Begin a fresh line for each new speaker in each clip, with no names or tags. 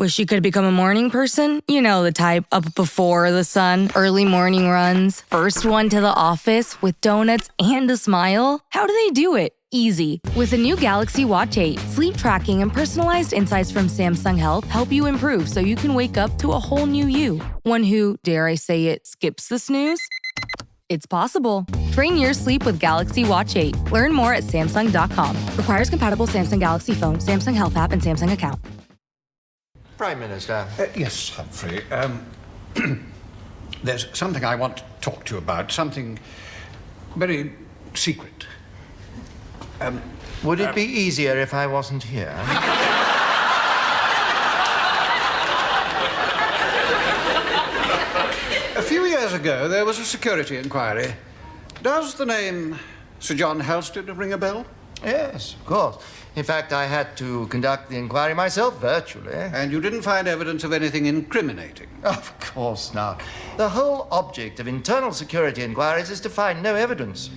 Wish you could become a morning person? You know the type, up before the sun, early morning runs, first one to the office with donuts and a smile. How do they do it? Easy. With the new Galaxy Watch 8, sleep tracking and personalized insights from Samsung Health help you improve so you can wake up to a whole new you. One who, dare I say it, skips the snooze? It's possible. Train your sleep with Galaxy Watch 8. Learn more at Samsung.com. Requires compatible Samsung Galaxy phone, Samsung Health app, and Samsung account.
Prime Minister.
Yes, Humphrey. There's something I want to talk to you about, something very secret.
Would it be easier if I wasn't here?
A few years ago, there was a security inquiry. Does the name Sir John Halstead ring a bell?
Yes, of course. In fact, I had to conduct the inquiry myself virtually.
And you didn't find evidence of anything incriminating?
Of course not. The whole object of internal security inquiries is to find no evidence.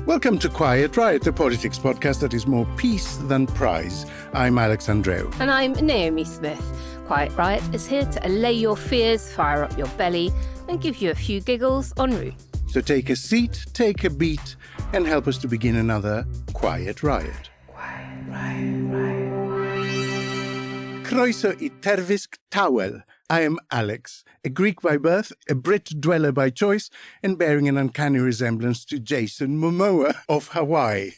Welcome to Quiet Riot, the politics podcast that is more peace than prize. I'm Alex Andreou.
And I'm Naomi Smith. Quiet Riot is here to allay your fears, fire up your belly, and give you a few giggles en route.
So take a seat, take a beat, and help us to begin another Quiet Riot.
Quiet Riot.
Croeso I terfysg tawel. I am Alex, a Greek by birth, a Brit dweller by choice, and bearing an uncanny resemblance to Jason Momoa of Hawaii.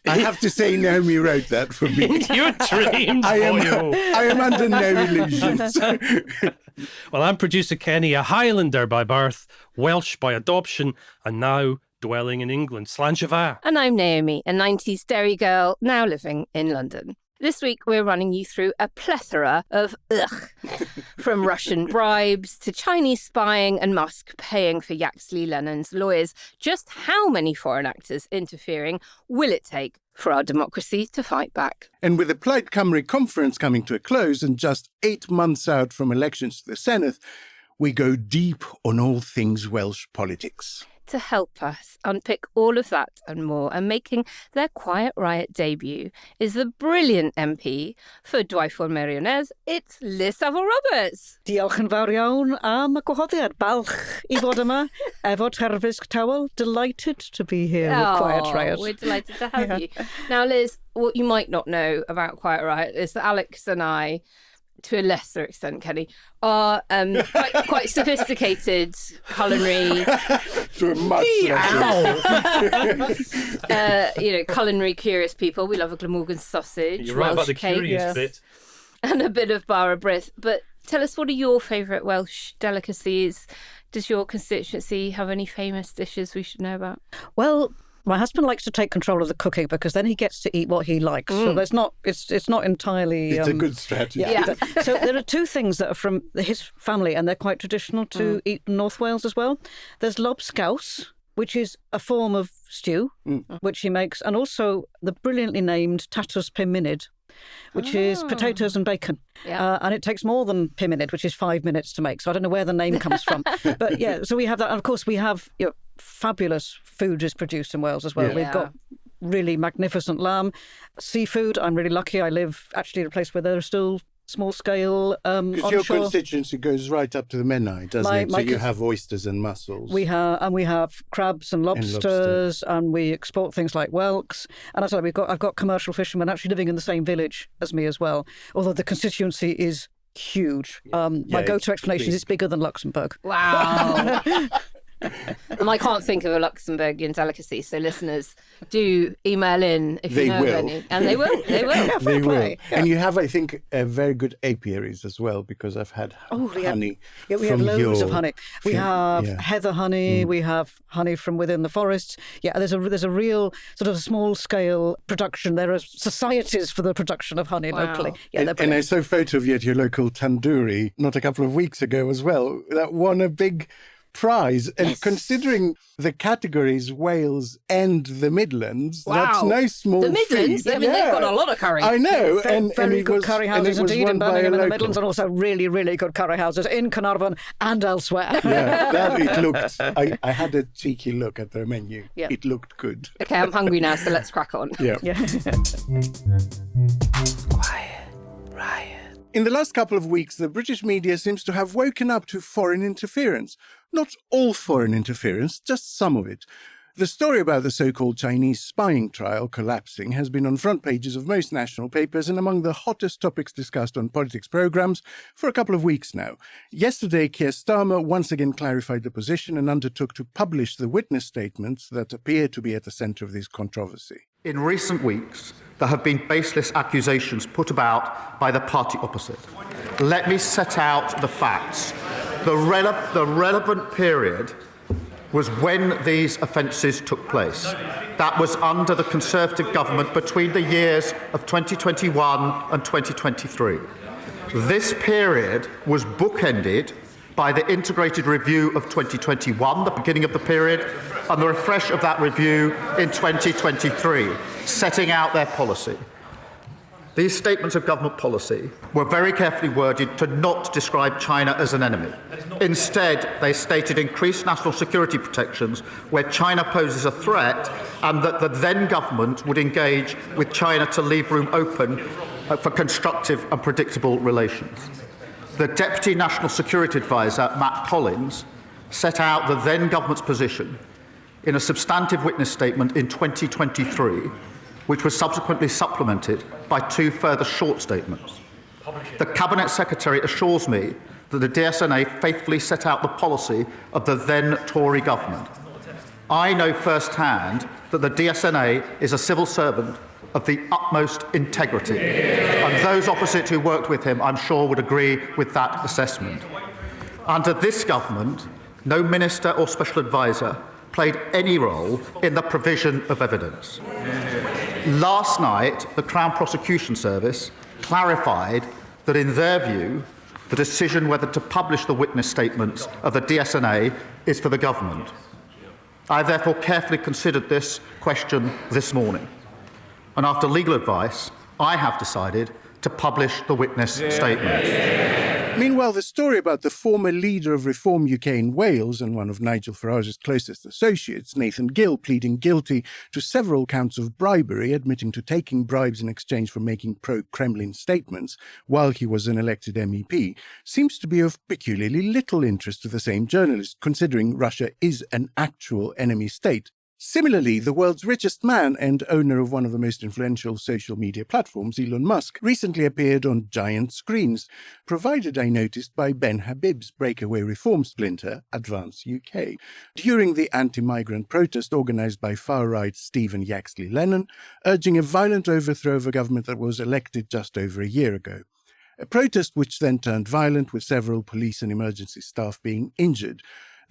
I have to say, Naomi wrote that for me.
Your dreams,
I am under no illusions.
Well, I'm producer Kenny, a Highlander by birth, Welsh by adoption, and now dwelling in England. Slanjava.
And I'm Naomi, a 90s Derry girl now living in London. This week, we're running you through a plethora of ugh, from Russian bribes to Chinese spying and Musk paying for Yaxley-Lennon's lawyers. Just how many foreign actors interfering will it take for our democracy to fight back?
And with the Plaid Cymru conference coming to a close and just 8 months out from elections to the Senedd, we go deep on all things Welsh politics.
To help us unpick all of that and more, and making their Quiet Riot debut is the brilliant MP for Dwyford Meirionez. It's Saville-Roberts.
Diolch yn fawr iawn am y gwahoddiad. Balch I fod yma efo terfysg tawel. Delighted to be here with Quiet Riot.
We're delighted to have you. Now, Liz, what you might not know about Quiet Riot is that Alex and I, to a lesser extent, Kenny, are quite sophisticated culinary, culinary curious people. We love a Glamorgan sausage.
You're right
Welsh
about the
cake,
curious bit.
and a bit of bara brith. But tell us, what are your favourite Welsh delicacies? Does your constituency have any famous dishes we should know about?
Well, my husband likes to take control of the cooking because then he gets to eat what he likes. So there's not. It's not entirely.
It's a good strategy.
Yeah. So there are two things that are from his family, and they're quite traditional to eat in North Wales as well. There's lobscouse, which is a form of stew, which he makes, and also the brilliantly named tatws pum munud, which is potatoes and bacon.
Yeah.
And it takes more than pum munud, which is 5 minutes to make. So I don't know where the name comes from. But yeah, so we have that. And of course, we have fabulous food is produced in Wales as well.
Yeah.
We've got really magnificent lamb. Seafood, I'm really lucky. I live actually in a place where there are still small scale
Because your constituency goes right up to the Menai, doesn't it? So you have oysters and mussels.
We have crabs and lobsters, and we export things like whelks. And as I said, I've got commercial fishermen actually living in the same village as me as well. Although the constituency is huge. My go-to explanation is it's bigger than Luxembourg.
Wow. And I can't think of a Luxembourgian delicacy, so listeners, do email in if you know of any. And they will. They will.
Yeah,
They will.
Yeah.
And you have, I think, very good apiaries as well, because I've had honey.
Yeah, we have loads of honey. We have heather honey. We have honey from within the forests. Yeah, there's a real sort of small scale production. There are societies for the production of honey locally. Yeah,
and I saw a photo of you at your local tandoori not a couple of weeks ago as well. That won a big prize. And considering the categories Wales and the Midlands, that's no small
The Midlands,
feat.
I mean, they've got a lot of curry.
I know.
Very good curry houses indeed in Birmingham and the Midlands, and
also
also really, really good curry houses in Carnarvon and elsewhere.
Yeah, it looked. I had a cheeky look at their menu.
Yeah.
It looked good.
Okay, I'm hungry now, so let's crack on.
Yeah.
Quiet, riot.
In the last couple of weeks, the British media seems to have woken up to foreign interference. Not all foreign interference, just some of it. The story about the so-called Chinese spying trial collapsing has been on front pages of most national papers and among the hottest topics discussed on politics programmes for a couple of weeks now. Yesterday, Keir Starmer once again clarified the position and undertook to publish the witness statements that appear to be at the centre of this controversy.
In recent weeks, there have been baseless accusations put about by the party opposite. Let me set out the facts. The relevant period was when these offences took place. That was under the Conservative government between the years of 2021 and 2023. This period was bookended by the integrated review of 2021, the beginning of the period, and the refresh of that review in 2023, setting out their policy. These statements of government policy were very carefully worded to not describe China as an enemy. Instead, they stated increased national security protections where China poses a threat, and that the then government would engage with China to leave room open for constructive and predictable relations. The Deputy National Security Advisor, Matt Collins, set out the then government's position in a substantive witness statement in 2023, which was subsequently supplemented by 2 further short statements. The Cabinet Secretary assures me that the DSNA faithfully set out the policy of the then Tory government. I know firsthand that the DSNA is a civil servant of the utmost integrity, and those opposite who worked with him, I'm sure, would agree with that assessment. Under this government, no minister or special advisor played any role in the provision of evidence. Last night, the Crown Prosecution Service clarified that, in their view, the decision whether to publish the witness statements of the DSNA is for the government. I therefore carefully considered this question this morning, and after legal advice, I have decided to publish the witness statements.
Meanwhile, the story about the former leader of Reform UK in Wales and one of Nigel Farage's closest associates, Nathan Gill, pleading guilty to several counts of bribery, admitting to taking bribes in exchange for making pro-Kremlin statements while he was an elected MEP, seems to be of peculiarly little interest to the same journalist, considering Russia is an actual enemy state. Similarly, the world's richest man and owner of one of the most influential social media platforms, Elon Musk, recently appeared on giant screens, provided, I noticed, by Ben Habib's breakaway reform splinter, Advance UK, during the anti-migrant protest organised by far-right Stephen Yaxley-Lennon, urging a violent overthrow of a government that was elected just over a year ago. A protest which then turned violent, with several police and emergency staff being injured.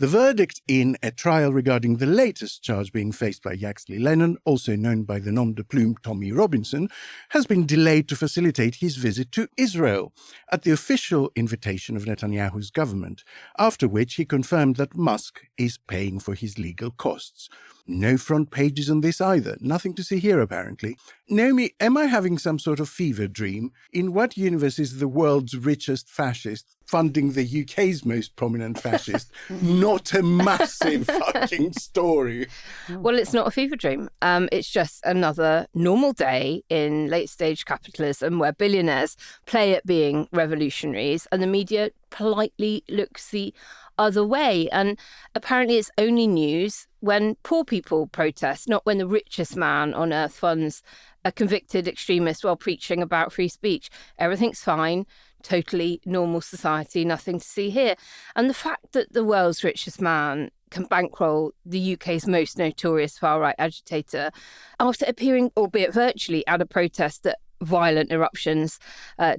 The verdict in a trial regarding the latest charge being faced by Yaxley-Lennon, also known by the nom de plume Tommy Robinson, has been delayed to facilitate his visit to Israel, at the official invitation of Netanyahu's government, after which he confirmed that Musk is paying for his legal costs. No front pages on this either. Nothing to see here, apparently. Naomi, am I having some sort of fever dream? In what universe is the world's richest fascist funding the UK's most prominent fascist not a massive fucking story?
Well, it's not a fever dream. It's just another normal day in late-stage capitalism where billionaires play at being revolutionaries and the media politely looks the other way. And apparently it's only news when poor people protest, not when the richest man on earth funds a convicted extremist while preaching about free speech. Everything's fine, totally normal society, nothing to see here. And the fact that the world's richest man can bankroll the UK's most notorious far-right agitator after appearing, albeit virtually, at a protest that violent eruptions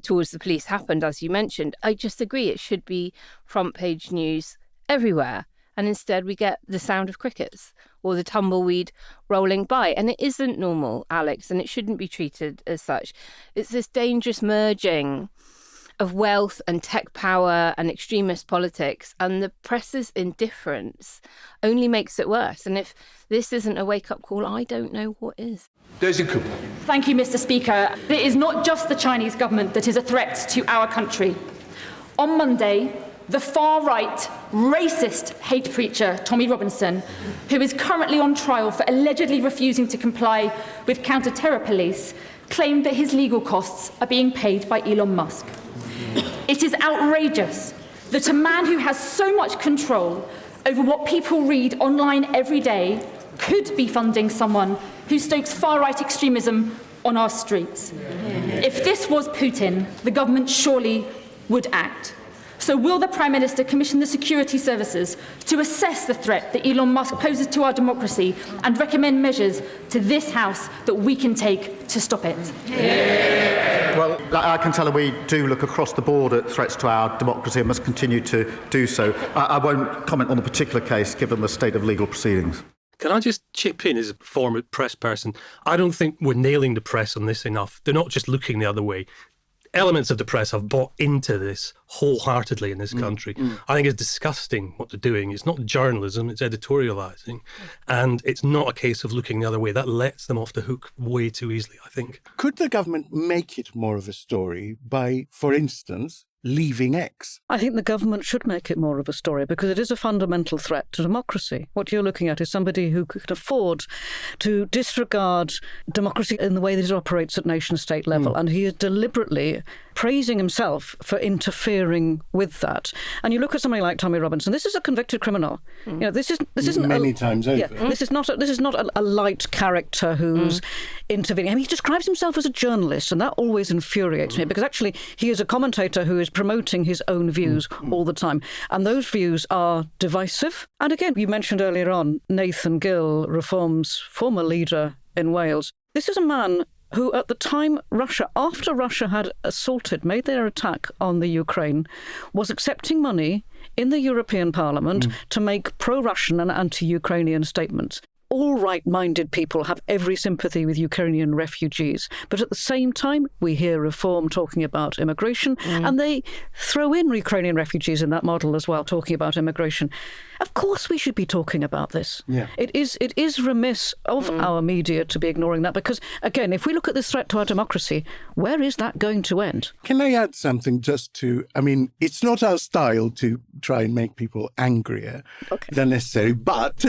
towards the police happened, as you mentioned. I just agree it should be front page news everywhere. And instead we get the sound of crickets or the tumbleweed rolling by. And it isn't normal, Alex, and it shouldn't be treated as such. It's this dangerous merging of wealth and tech power and extremist politics, and the press's indifference only makes it worse. And if this isn't a wake-up call, I don't know what is.
Thank you, Mr. Speaker. It is not just the Chinese government that is a threat to our country. On Monday, the far-right, racist hate preacher Tommy Robinson, who is currently on trial for allegedly refusing to comply with counter-terror police, claimed that his legal costs are being paid by Elon Musk. It is outrageous that a man who has so much control over what people read online every day could be funding someone who stokes far-right extremism on our streets. If this was Putin, the government surely would act. So will the Prime Minister commission the security services to assess the threat that Elon Musk poses to our democracy and recommend measures to this House that we can take to stop it?
Well, I can tell her we do look across the board at threats to our democracy and must continue to do so. I won't comment on the particular case given the state of legal proceedings.
Can I just chip in as a former press person? I don't think we're nailing the press on this enough. They're not just looking the other way. Elements of the press have bought into this wholeheartedly in this country. I think it's disgusting what they're doing. It's not journalism, it's editorialising. And it's not a case of looking the other way. That lets them off the hook way too easily, I think.
Could the government make it more of a story by, for instance, leaving X?
I think the government should make it more of a story because it is a fundamental threat to democracy. What you're looking at is somebody who could afford to disregard democracy in the way that it operates at nation-state level. And he is deliberately praising himself for interfering with that. And you look at somebody like Tommy Robinson. This is a convicted criminal. You know, this isn't
many times over.
Yeah, this is not a light character who's intervening. I mean, he describes himself as a journalist, and that always infuriates me because actually he is a commentator who is promoting his own views all the time. And those views are divisive. And again, you mentioned earlier on Nathan Gill, Reform's former leader in Wales. This is a man who at the time after Russia had made their attack on the Ukraine, was accepting money in the European Parliament to make pro-Russian and anti-Ukrainian statements. All right-minded people have every sympathy with Ukrainian refugees. But at the same time, we hear Reform talking about immigration, and they throw in Ukrainian refugees in that model as well, talking about immigration. Of course we should be talking about this. Yeah. It is remiss of our media to be ignoring that because, again, if we look at this threat to our democracy, where is that going to end?
Can I add something it's not our style to try and make people angrier than necessary, but...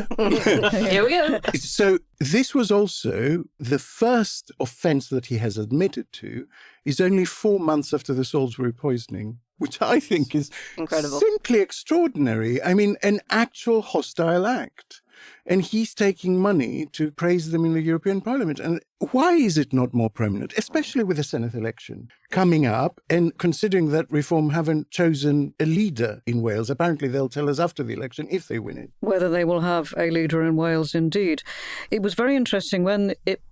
Here we go.
So this was also the first offence that he has admitted to is only 4 months after the Salisbury poisoning, which I think is
incredible,
simply extraordinary. I mean, an actual hostile act. And he's taking money to praise them in the European Parliament. And why is it not more prominent, especially with the Senedd election coming up and considering that Reform haven't chosen a leader in Wales? Apparently they'll tell us after the election if they win it.
Whether they will have a leader in Wales, indeed. It was very interesting when it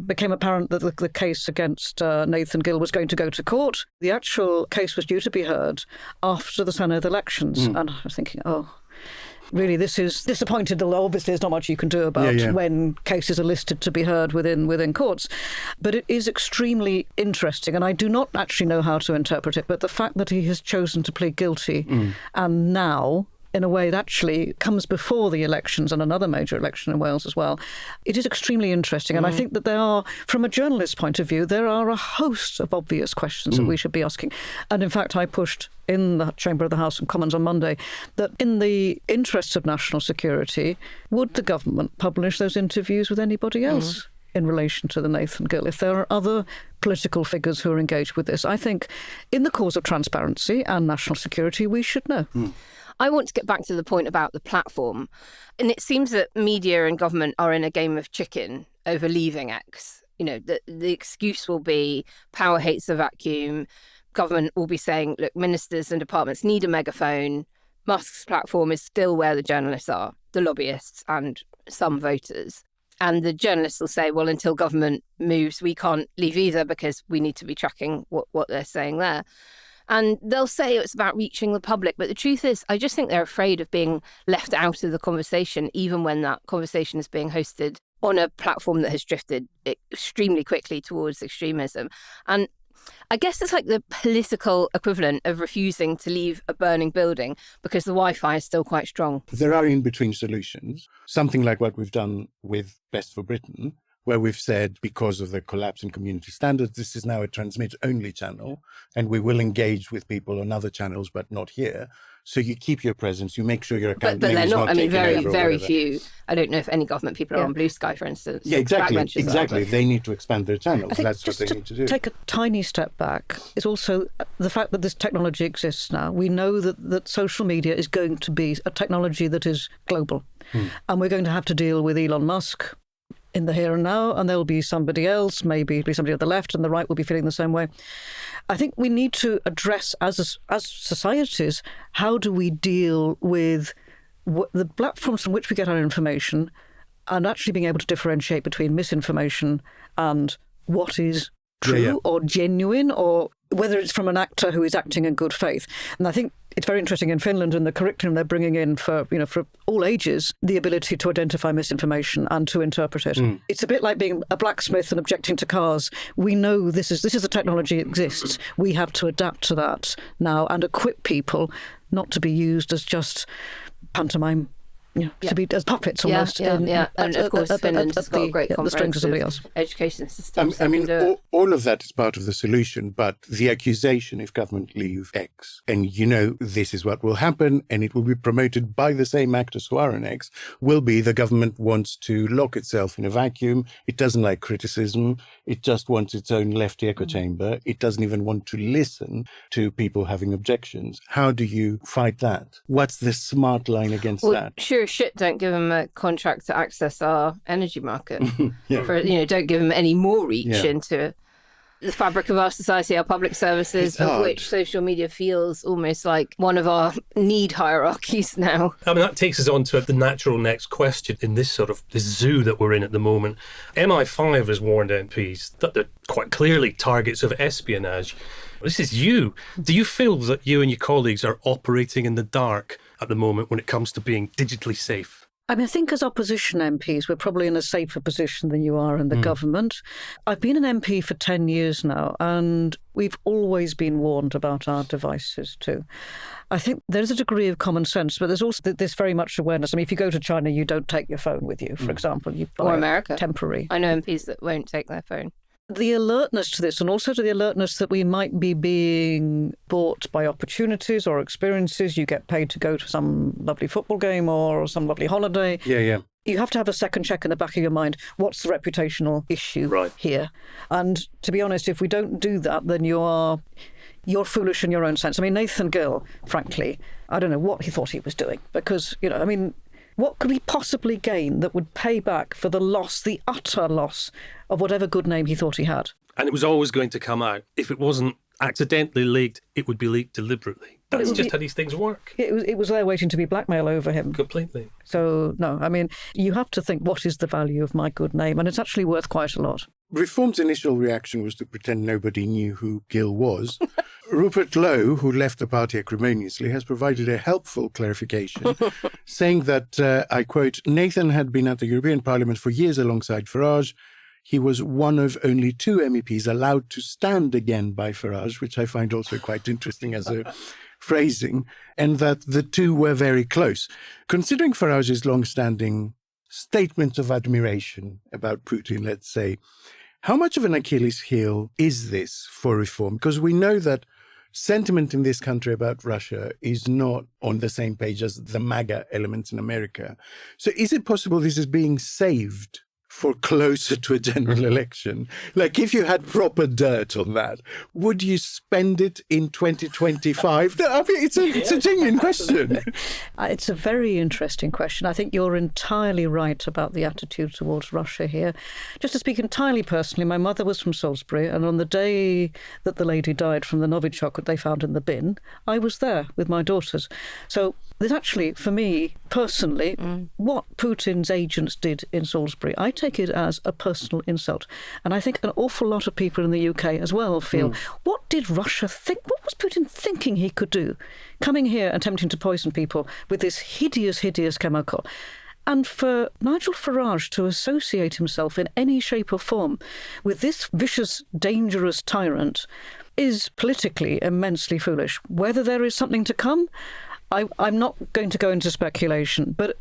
became apparent that the case against Nathan Gill was going to go to court. The actual case was due to be heard after the Senedd elections. And I was thinking, really, this is disappointed. Obviously, there's not much you can do about when cases are listed to be heard within courts. But it is extremely interesting, and I do not actually know how to interpret it, but the fact that he has chosen to plead guilty and now, in a way that actually comes before the elections and another major election in Wales as well, it is extremely interesting. And I think that there are, from a journalist's point of view, there are a host of obvious questions that we should be asking. And in fact, I pushed in the Chamber of the House of Commons on Monday that in the interests of national security, would the government publish those interviews with anybody else in relation to the Nathan Gill? If there are other political figures who are engaged with this, I think in the cause of transparency and national security, we should know.
I want to get back to the point about the platform. And it seems that media and government are in a game of chicken over leaving X. You know, the excuse will be power hates the vacuum. Government will be saying, look, ministers and departments need a megaphone. Musk's platform is still where the journalists are, the lobbyists and some voters. And the journalists will say, well, until government moves, we can't leave either because we need to be tracking what they're saying there. And they'll say it's about reaching the public. But the truth is, I just think they're afraid of being left out of the conversation, even when that conversation is being hosted on a platform that has drifted extremely quickly towards extremism. And I guess it's like the political equivalent of refusing to leave a burning building because the Wi-Fi is still quite strong.
There are in-between solutions, something like what we've done with Best for Britain, where we've said, because of the collapse in community standards, this is now a transmit-only channel, and we will engage with people on other channels, but not here. So you keep your presence, you make sure your account
but
name
they're
is
not,
not taken over or
very
whatever.
few. I don't know if any government people are on Blue Sky, for instance.
Yeah, exactly.
Backbenchers are.
They need to expand their channels.
I think
That's what
just
they need to do.
Take a tiny step back is also the fact that this technology exists now. We know that social media is going to be a technology that is global. And we're going to have to deal with Elon Musk in the here and now, and there will be somebody else, maybe somebody at the left, and the right will be feeling the same way. I think we need to address, as societies, how do we deal with the platforms from which we get our information and actually being able to differentiate between misinformation and what is true or genuine, or whether it's from an actor who is acting in good faith. And I think it's very interesting in Finland, in the curriculum they're bringing in for all ages, the ability to identify misinformation and to interpret it. It's a bit like being a blacksmith and objecting to cars. We know this is the technology that exists. We have to adapt to that now and equip people not to be used as just pantomime, to be as puppets almost.
And of course, Finland has got a great
the strings of somebody else.
Education system.
I mean, all of that is part of the solution, but the accusation, if government leave X, and this is what will happen, and it will be promoted by the same actors who are on X, will be the government wants to lock itself in a vacuum. It doesn't like criticism. It just wants its own lefty echo chamber. It doesn't even want to listen to people having objections. How do you fight that? What's the smart line against that?
Sure shit, don't give them a contract to access our energy market. Don't give them any more reach into the fabric of our society, our public services, of which social media feels almost like one of our need hierarchies now.
I mean, that takes us on to the natural next question in this this zoo that we're in at the moment. MI5 has warned MPs that they're quite clearly targets of espionage. This is you. Do you feel that you and your colleagues are operating in the dark at the moment when it comes to being digitally safe?
I mean, I think as opposition MPs, we're probably in a safer position than you are in the government. I've been an MP for 10 years now, and we've always been warned about our devices too. I think there's a degree of common sense, but there's also this very much awareness. I mean, if you go to China, you don't take your phone with you, for example. You buy
or America.
Temporary.
I know MPs that won't take their phone.
The alertness to this, and also to the alertness that we might be being bought by opportunities or experiences. You get paid to go to some lovely football game or some lovely holiday.
Yeah.
You have to have a second check in the back of your mind. What's the reputational issue here? And to be honest, if we don't do that, then you're foolish in your own sense. I mean, Nathan Gill, frankly, I don't know what he thought he was doing because, what could he possibly gain that would pay back for the utter loss of whatever good name he thought he had?
And it was always going to come out. If it wasn't accidentally leaked, it would be leaked deliberately. That's just how these things work.
It was there waiting to be blackmail over him.
Completely.
So, no, I mean, you have to think, what is the value of my good name? And it's actually worth quite a lot.
Reform's initial reaction was to pretend nobody knew who Gill was. Rupert Lowe, who left the party acrimoniously, has provided a helpful clarification, saying that, I quote, Nathan had been at the European Parliament for years alongside Farage. He was one of only 2 MEPs allowed to stand again by Farage, which I find also quite interesting as a phrasing, and that the two were very close. Considering Farage's long-standing statements of admiration about Putin, let's say, how much of an Achilles heel is this for reform? Because we know that sentiment in this country about Russia is not on the same page as the MAGA elements in America. So is it possible this is being saved for closer to a general election? Like, if you had proper dirt on that, would you spend it in 2025? I mean, it's a genuine question.
It's a very interesting question. I think you're entirely right about the attitude towards Russia here. Just to speak entirely personally, my mother was from Salisbury, and on the day that the lady died from the Novichok that they found in the bin, I was there with my daughters. So there's actually, for me, personally, what Putin's agents did in Salisbury, I take it as a personal insult. And I think an awful lot of people in the UK as well feel, what did Russia think? What was Putin thinking he could do? Coming here and attempting to poison people with this hideous, hideous chemical. And for Nigel Farage to associate himself in any shape or form with this vicious, dangerous tyrant is politically immensely foolish. Whether there is something to come, I'm not going to go into speculation, but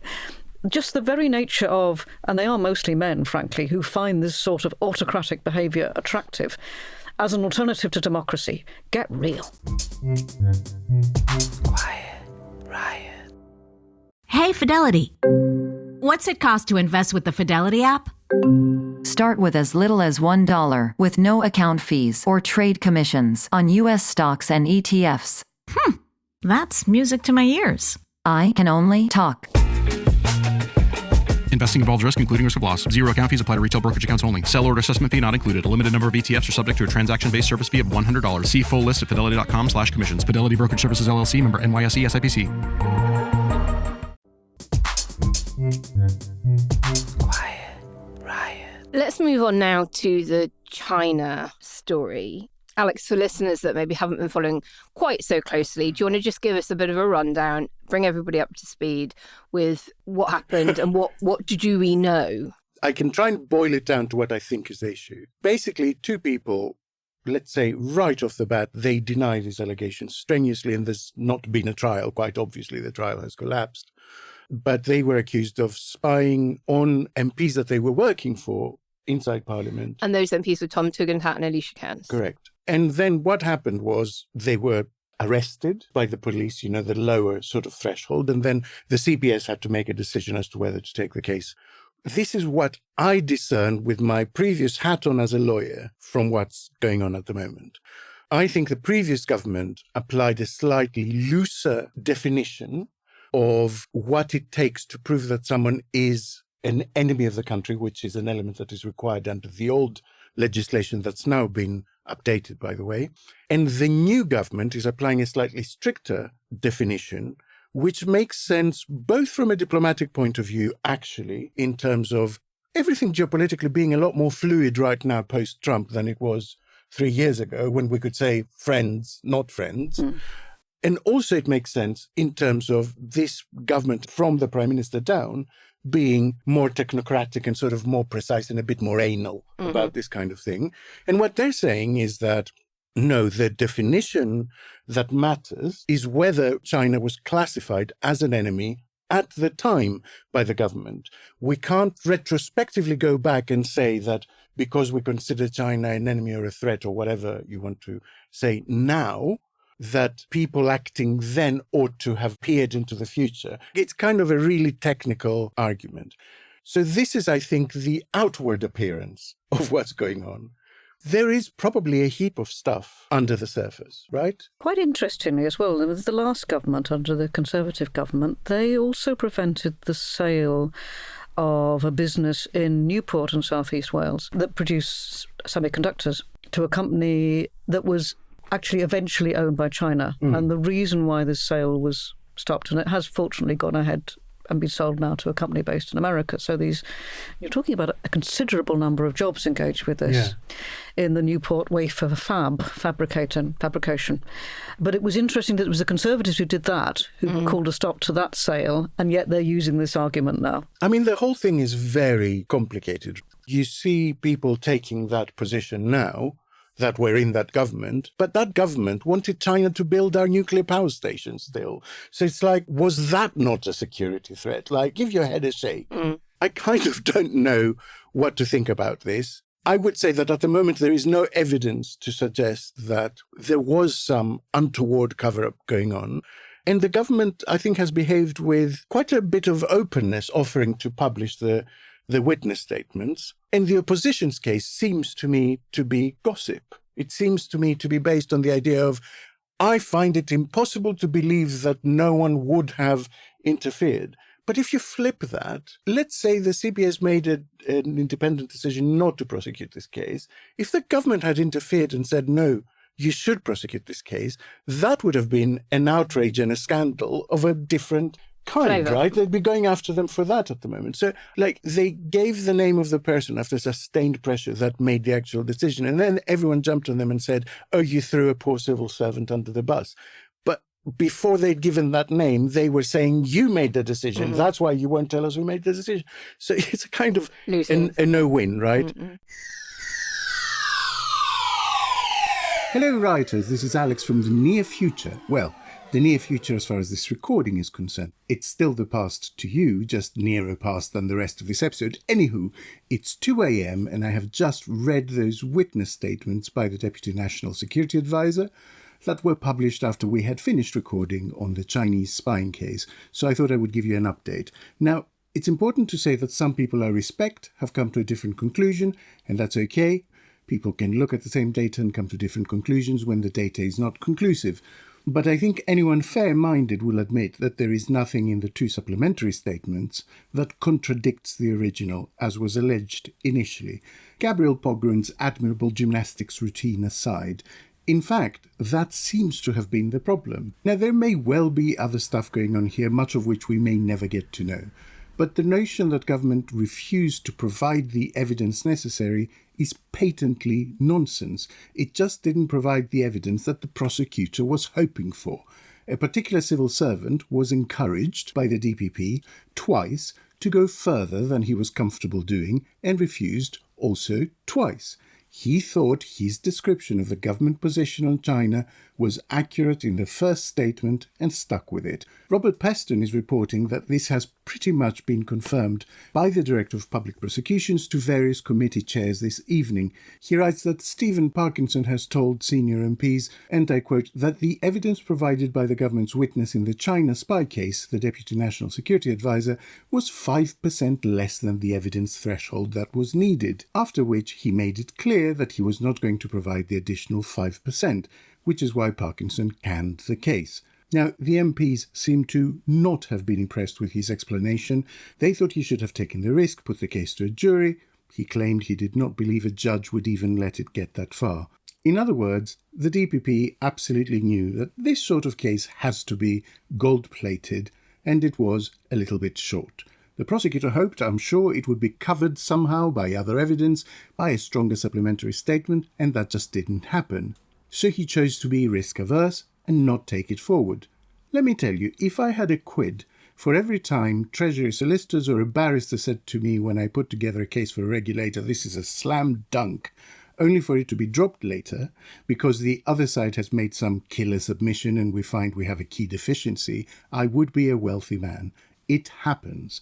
just the very nature of, and they are mostly men, frankly, who find this sort of autocratic behaviour attractive as an alternative to democracy. Get real.
Quiet riot. Hey, Fidelity. What's it cost to invest with the Fidelity app?
Start with as little as $1 with no account fees or trade commissions on U.S. stocks and ETFs.
That's music to my ears.
I can only talk.
Investing involves risk, including risk of loss. Zero account fees apply to retail brokerage accounts only. Sell order assessment fee not included. A limited number of ETFs are subject to a transaction-based service fee of $100. See full list at fidelity.com/commissions. Fidelity Brokerage Services, LLC, member NYSE, SIPC.
Quiet riot.
Let's move on now to the China story. Alex, for listeners that maybe haven't been following quite so closely, do you want to just give us a bit of a rundown, bring everybody up to speed with what happened and what do we know?
I can try and boil it down to what I think is the issue. Basically, two people, let's say right off the bat, they deny these allegations strenuously, and there's not been a trial. Quite obviously, the trial has collapsed. But they were accused of spying on MPs that they were working for inside Parliament.
And those MPs were Tom Tugendhat and Alicia Cairns.
Correct. And then what happened was they were arrested by the police, the lower sort of threshold, and then the CPS had to make a decision as to whether to take the case. This is what I discern with my previous hat on as a lawyer from what's going on at the moment. I think the previous government applied a slightly looser definition of what it takes to prove that someone is an enemy of the country, which is an element that is required under the old legislation that's now been updated, by the way. And the new government is applying a slightly stricter definition, which makes sense both from a diplomatic point of view, actually, in terms of everything geopolitically being a lot more fluid right now post-Trump than it was 3 years ago, when we could say friends, not friends. And also it makes sense in terms of this government from the Prime Minister down being more technocratic and sort of more precise and a bit more anal about this kind of thing. And what they're saying is that, no, the definition that matters is whether China was classified as an enemy at the time by the government. We can't retrospectively go back and say that because we consider China an enemy or a threat or whatever you want to say now, that people acting then ought to have peered into the future. It's kind of a really technical argument. So this is, I think, the outward appearance of what's going on. There is probably a heap of stuff under the surface, right?
Quite interestingly as well, with the last government, under the Conservative government, they also prevented the sale of a business in Newport in South East Wales that produced semiconductors to a company that was actually eventually owned by China. And the reason why this sale was stopped, and it has fortunately gone ahead and been sold now to a company based in America. So you're talking about a considerable number of jobs engaged with this in the Newport wafer fabrication. But it was interesting that it was the Conservatives who did that, who called a stop to that sale, and yet they're using this argument now.
I mean, the whole thing is very complicated. You see people taking that position now that were in that government, but that government wanted China to build our nuclear power stations still. So it's like, was that not a security threat? Like, give your head a shake. I kind of don't know what to think about this. I would say that at the moment there is no evidence to suggest that there was some untoward cover-up going on. And the government, I think, has behaved with quite a bit of openness, offering to publish the witness statements. And the opposition's case seems to me to be gossip. It seems to me to be based on the idea of, I find it impossible to believe that no one would have interfered. But if you flip that, let's say the CPS made an independent decision not to prosecute this case. If the government had interfered and said, no, you should prosecute this case, that would have been an outrage and a scandal of a different kind, right? They'd be going after them for that at the moment. So, they gave the name of the person after sustained pressure that made the actual decision. And then everyone jumped on them and said, oh, you threw a poor civil servant under the bus. But before they'd given that name, they were saying, you made the decision. That's why you won't tell us who made the decision. So it's a kind of a, a no-win, right? Hello, writers. This is Alex from the near future. Well, the near future as far as this recording is concerned. It's still the past to you, just nearer past than the rest of this episode. Anywho, it's 2 a.m. and I have just read those witness statements by the Deputy National Security Advisor that were published after we had finished recording on the Chinese spying case, so I thought I would give you an update. Now, it's important to say that some people I respect have come to a different conclusion, and that's okay. People can look at the same data and come to different conclusions when the data is not conclusive. But I think anyone fair-minded will admit that there is nothing in the two supplementary statements that contradicts the original, as was alleged initially. Gabriel Pogron's admirable gymnastics routine aside, in fact, that seems to have been the problem. Now, there may well be other stuff going on here, much of which we may never get to know. But the notion that government refused to provide the evidence necessary is patently nonsense. It just didn't provide the evidence that the prosecutor was hoping for. A particular civil servant was encouraged by the DPP twice to go further than he was comfortable doing and refused also twice. He thought his description of the government position on China was accurate in the first statement and stuck with it. Robert Peston is reporting that this has pretty much been confirmed by the Director of Public Prosecutions to various committee chairs this evening. He writes that Stephen Parkinson has told senior MPs, and I quote, that the evidence provided by the government's witness in the China spy case, the Deputy National Security Advisor, was 5% less than the evidence threshold that was needed, after which he made it clear that he was not going to provide the additional 5%, which is why Parkinson canned the case. Now, the MPs seem to not have been impressed with his explanation. They thought he should have taken the risk, put the case to a jury. He claimed he did not believe a judge would even let it get that far. In other words, the DPP absolutely knew that this sort of case has to be gold-plated, and it was a little bit short. The prosecutor hoped, I'm sure, it would be covered somehow by other evidence, by a stronger supplementary statement, and that just didn't happen. So he chose to be risk-averse and not take it forward. Let me tell you, if I had a quid for every time Treasury solicitors or a barrister said to me when I put together a case for a regulator, this is a slam dunk, only for it to be dropped later because the other side has made some killer submission and we find we have a key deficiency, I would be a wealthy man. It happens.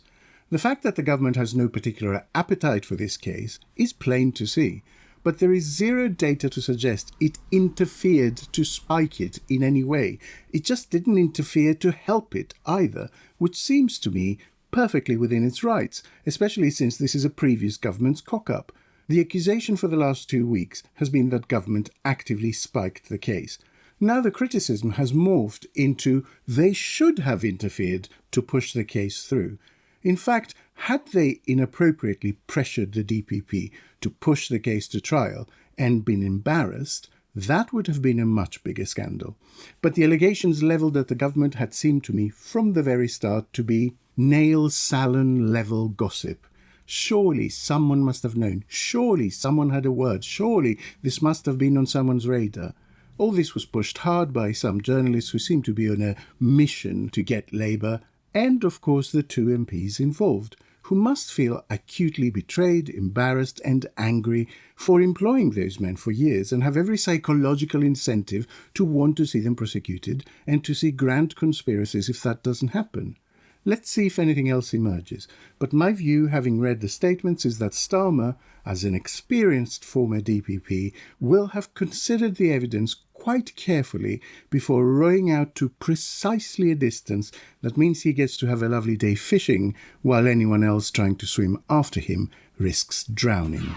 The fact that the government has no particular appetite for this case is plain to see. But there is zero data to suggest it interfered to spike it in any way. It just didn't interfere to help it either, which seems to me perfectly within its rights, especially since this is a previous government's cock-up. The accusation for the last 2 weeks has been that government actively spiked the case. Now the criticism has morphed into they should have interfered to push the case through. In fact, had they inappropriately pressured the DPP to push the case to trial and been embarrassed, that would have been a much bigger scandal. But the allegations levelled at the government had seemed to me from the very start to be nail-salon-level gossip. Surely someone must have known. Surely someone had a word. Surely this must have been on someone's radar. All this was pushed hard by some journalists who seemed to be on a mission to get Labour, and of course the two MPs involved, who must feel acutely betrayed, embarrassed and angry for employing those men for years and have every psychological incentive to want to see them prosecuted and to see grand conspiracies if that doesn't happen. Let's see if anything else emerges. But my view, having read the statements, is that Starmer, as an experienced former DPP, will have considered the evidence quite carefully before rowing out to precisely a distance that means he gets to have a lovely day fishing while anyone else trying to swim after him risks drowning.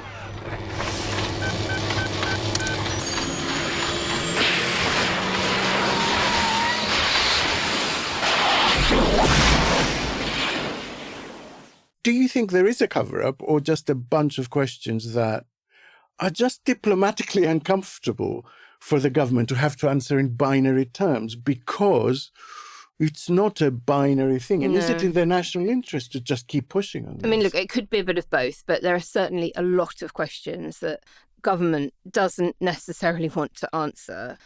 Do you think there is a cover-up or just a bunch of questions that are just diplomatically uncomfortable for the government to have to answer in binary terms because it's not a binary thing? And is it in their national interest to just keep pushing on this?
I mean, look, it could be a bit of both, but there are certainly a lot of questions that government doesn't necessarily want to answer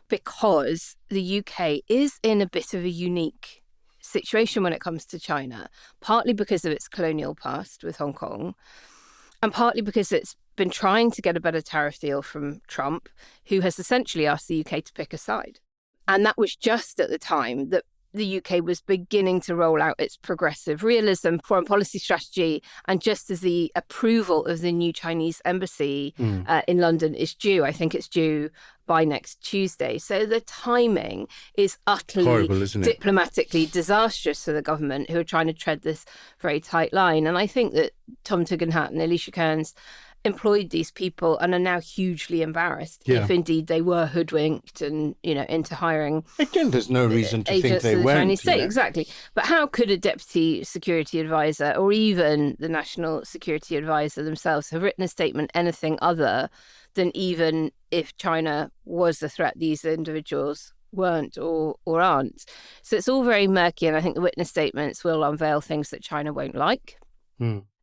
because the UK is in a bit of a unique situation when it comes to China, partly because of its colonial past with Hong Kong, and partly because it's been trying to get a better tariff deal from Trump, who has essentially asked the UK to pick a side. And that was just at the time that the UK was beginning to roll out its progressive realism foreign policy strategy, and just as the approval of the new Chinese embassy in London is due, I think it's due by next Tuesday. So the timing is utterly
horrible, isn't it?
Diplomatically disastrous for the government, who are trying to tread this very tight line. And I think that Tom Tugendhat and Alicia Kearns employed these people and are now hugely embarrassed if indeed they were hoodwinked and, into hiring.
Again, there's no reason to think they weren't.
Chinese state, exactly. But how could a deputy security advisor or even the national security advisor themselves have written a statement anything other than even if China was the threat, these individuals weren't or aren't? So it's all very murky, and I think the witness statements will unveil things that China won't like.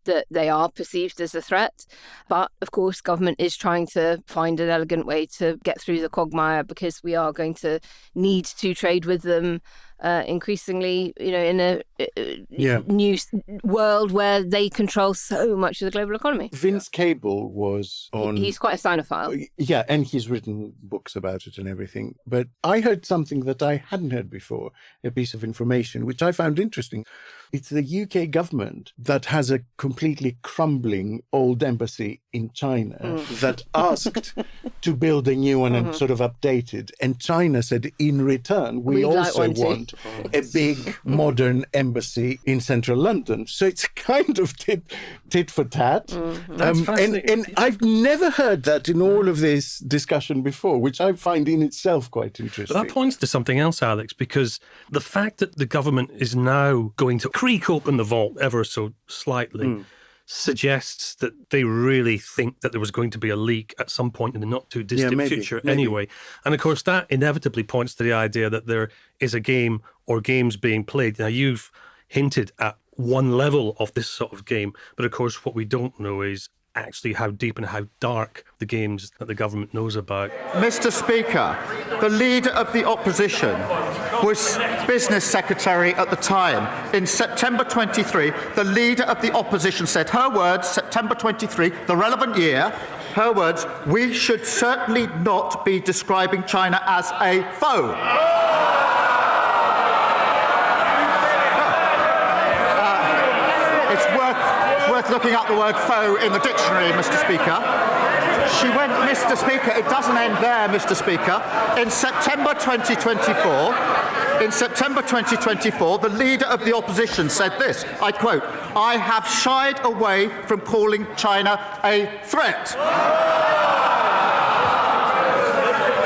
That they are perceived as a threat. But, of course, government is trying to find an elegant way to get through the quagmire, because we are going to need to trade with them increasingly, in a new world where they control so much of the global economy.
Vince Cable was on...
He's quite a Sinophile.
Yeah, and he's written books about it and everything. But I heard something that I hadn't heard before, a piece of information, which I found interesting. It's the UK government that has a completely crumbling old embassy in China that asked to build a new one and sort of update it. And China said, in return, we also want a big modern embassy in central London. So it's kind of tit for tat.
That's fascinating.
And I've never heard that in all of this discussion before, which I find in itself quite interesting.
But that points to something else, Alex, because the fact that the government is now going to creak open the vault ever so slightly suggests that they really think that there was going to be a leak at some point in the not too distant future anyway. And of course, that inevitably points to the idea that there is a game or games being played. Now, you've hinted at one level of this sort of game, but of course, what we don't know is actually how deep and how dark the games that the government knows about.
Mr. Speaker, the leader of the opposition was business secretary at the time. In September 23, the leader of the opposition said, her words, September 23, the relevant year, her words, we should certainly not be describing China as a foe. It's worth looking up the word foe in the dictionary, Mr. Speaker. She went, Mr. Speaker, it doesn't end there, Mr. Speaker. In September 2024, the leader of the opposition said this, I quote, I have shied away from calling China a threat.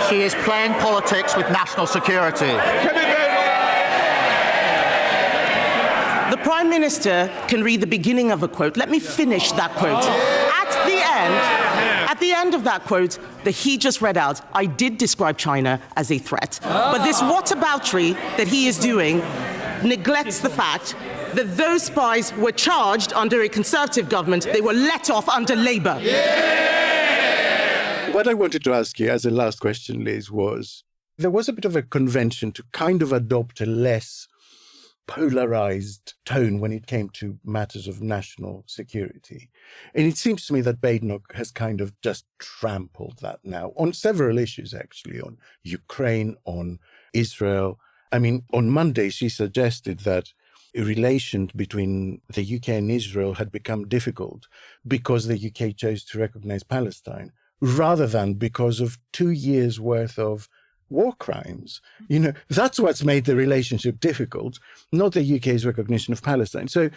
She is playing politics with national security.
The Prime Minister can read the beginning of a quote. Let me finish that quote. At the end of that quote that he just read out, I did describe China as a threat. But this whataboutery that he is doing neglects the fact that those spies were charged under a Conservative government. They were let off under Labour.
What I wanted to ask you as a last question, Liz, was there was a bit of a convention to kind of adopt a less polarized tone when it came to matters of national security. And it seems to me that Badenoch has kind of just trampled that now on several issues, actually, on Ukraine, on Israel. I mean, on Monday, she suggested that a relation between the UK and Israel had become difficult because the UK chose to recognize Palestine rather than because of 2 years' worth of war crimes. You know, that's what's made the relationship difficult, not the UK's recognition of Palestine. So,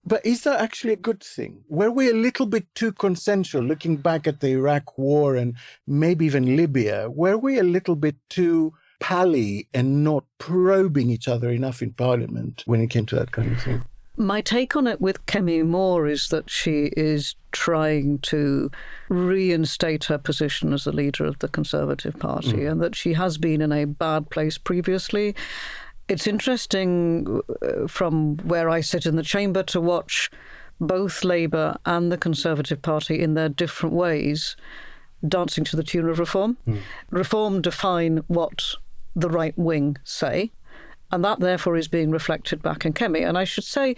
but is that actually a good thing? Were we a little bit too consensual, looking back at the Iraq war and maybe even Libya? Were we a little bit too pally and not probing each other enough in Parliament when it came to that kind of thing?
My take on it with Kemi Moore is that she is trying to reinstate her position as the leader of the Conservative Party and that she has been in a bad place previously. It's interesting from where I sit in the chamber to watch both Labour and the Conservative Party in their different ways dancing to the tune of Reform. Reform define what the right wing say, and that, therefore, is being reflected back in Kemi. And I should say,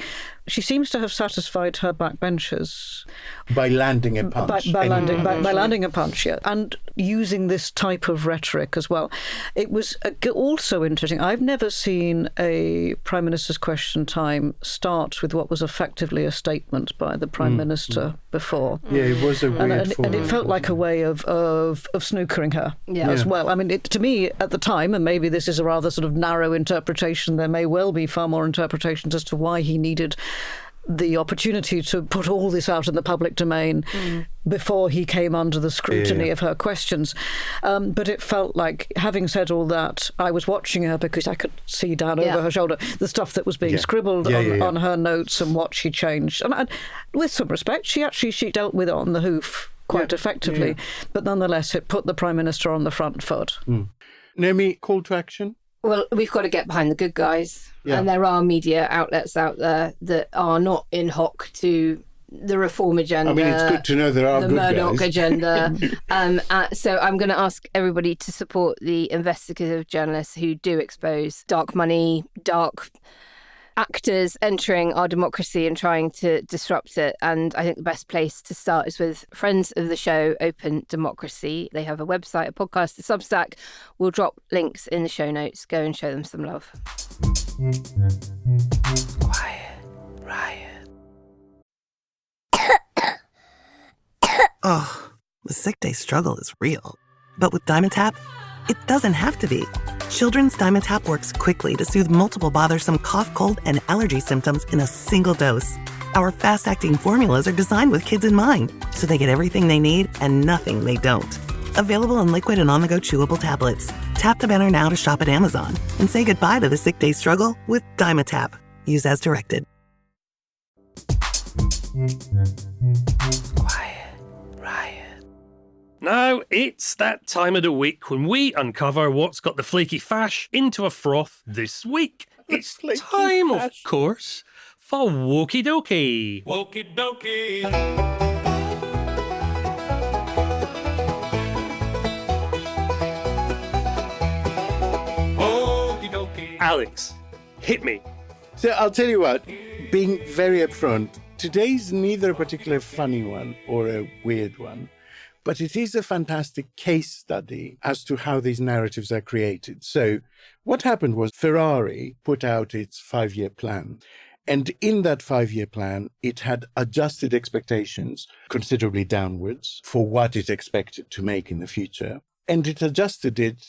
she seems to have satisfied her backbenchers
by landing a punch.
By landing a punch, yeah. And using this type of rhetoric as well. It was also interesting. I've never seen a Prime Minister's Question Time start with what was effectively a statement by the Prime Minister before.
Yeah, it was a weird form.
And it felt like a way of snookering her as well. I mean, to me, at the time, and maybe this is a rather sort of narrow interpretation, there may well be far more interpretations as to why he needed the opportunity to put all this out in the public domain before he came under the scrutiny of her questions. But it felt like, having said all that, I was watching her because I could see down over her shoulder the stuff that was being scribbled on her notes and what she changed. And with some respect, she dealt with it on the hoof quite effectively. But nonetheless, it put the Prime Minister on the front foot.
Naomi, call to action?
Well, we've got to get behind the good guys. Yeah. And there are media outlets out there that are not in hock to the reform agenda.
I mean, it's good to know there are good guys.
The Murdoch agenda. So I'm going to ask everybody to support the investigative journalists who do expose dark money, dark actors entering our democracy and trying to disrupt it. And I think the best place to start is with friends of the show, Open Democracy. They have a website, a podcast, a Substack. We'll drop links in the show notes. Go and show them some love.
Quiet riot. Oh, the sick day struggle is real. But with Dimetapp, it doesn't have to be. Children's Dimetapp works quickly to soothe multiple bothersome cough, cold, and allergy symptoms in a single dose. Our fast-acting formulas are designed with kids in mind, so they get everything they need and nothing they don't. Available in liquid and on-the-go chewable tablets. Tap the banner now to shop at Amazon and say goodbye to the sick day struggle with Dimetapp. Use as directed. Quiet riot.
Now, it's that time of the week when we uncover what's got the flaky fash into a froth this week. It's time, of course, for Wokey Dokey.
Wokey Dokey. Wokey Dokey.
Alex, hit me.
So I'll tell you what, being very upfront, today's neither a particularly funny one or a weird one. But it is a fantastic case study as to how these narratives are created. So what happened was Ferrari put out its 5-year plan. And in that 5-year plan, it had adjusted expectations considerably downwards for what it expected to make in the future. And it adjusted it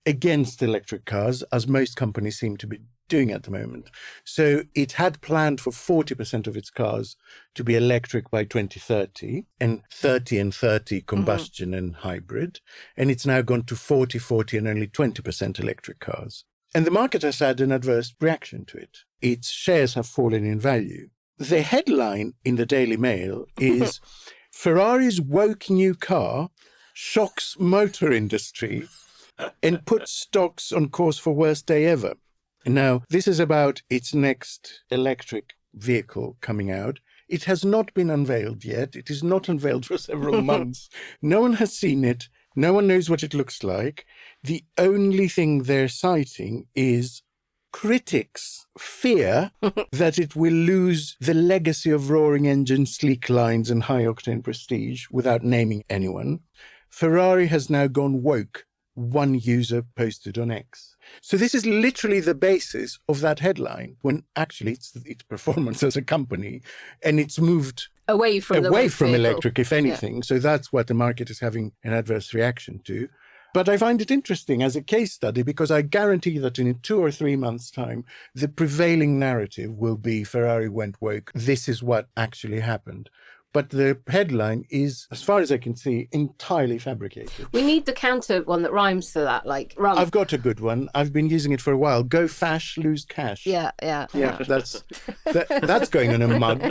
against electric cars, as most companies seem to be doing at the moment. So it had planned for 40% of its cars to be electric by 2030 and 30 combustion and hybrid. And it's now gone to 40, and only 20% electric cars. And the market has had an adverse reaction to it. Its shares have fallen in value. The headline in the Daily Mail is Ferrari's woke new car shocks motor industry and puts stocks on course for worst day ever. Now, this is about its next electric vehicle coming out. It has not been unveiled yet. It is not unveiled for several months. No one has seen it. No one knows what it looks like. The only thing they're citing is critics' fear that it will lose the legacy of roaring engines, sleek lines, and high-octane prestige without naming anyone. Ferrari has now gone woke, one user posted on X. So this is literally the basis of that headline, when actually it's its performance as a company, and it's moved
away from
electric, if anything. Yeah. So that's what the market is having an adverse reaction to. But I find it interesting as a case study because I guarantee that in 2 or 3 months' time, the prevailing narrative will be Ferrari went woke. This is what actually happened. But the headline is, as far as I can see, entirely fabricated.
We need the counter one that rhymes to that, like run.
I've got a good one. I've been using it for a while. Go fash, lose cash.
Yeah.
That's going on a mug.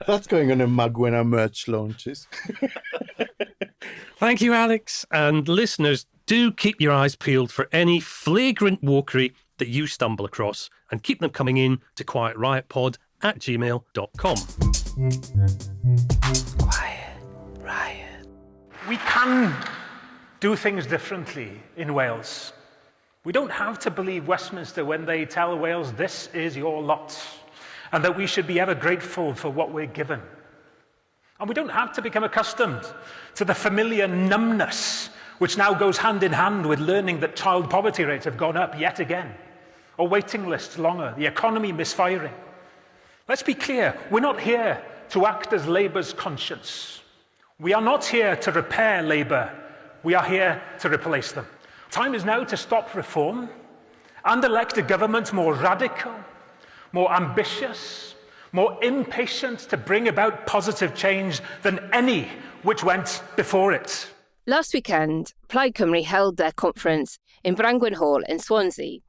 That's going on a mug when our merch launches.
Thank you, Alex. And listeners, do keep your eyes peeled for any flagrant wokery that you stumble across, and keep them coming in to quietriotpod@gmail.com.
Quiet riot. We can do things differently in Wales. We don't have to believe Westminster when they tell Wales, this is your lot. and that we should be ever grateful for what we're given. And we don't have to become accustomed to the familiar numbness which now goes hand in hand with learning that child poverty rates have gone up yet again, or waiting lists longer, the economy misfiring. Let's be clear, we're not here to act as Labour's conscience. We are not here to repair Labour, we are here to replace them. Time is now to stop reform and elect a government more radical, more ambitious, more impatient to bring about positive change than any which went before it.
Last weekend, Plaid Cymru held their conference in Brangwyn Hall in Swansea,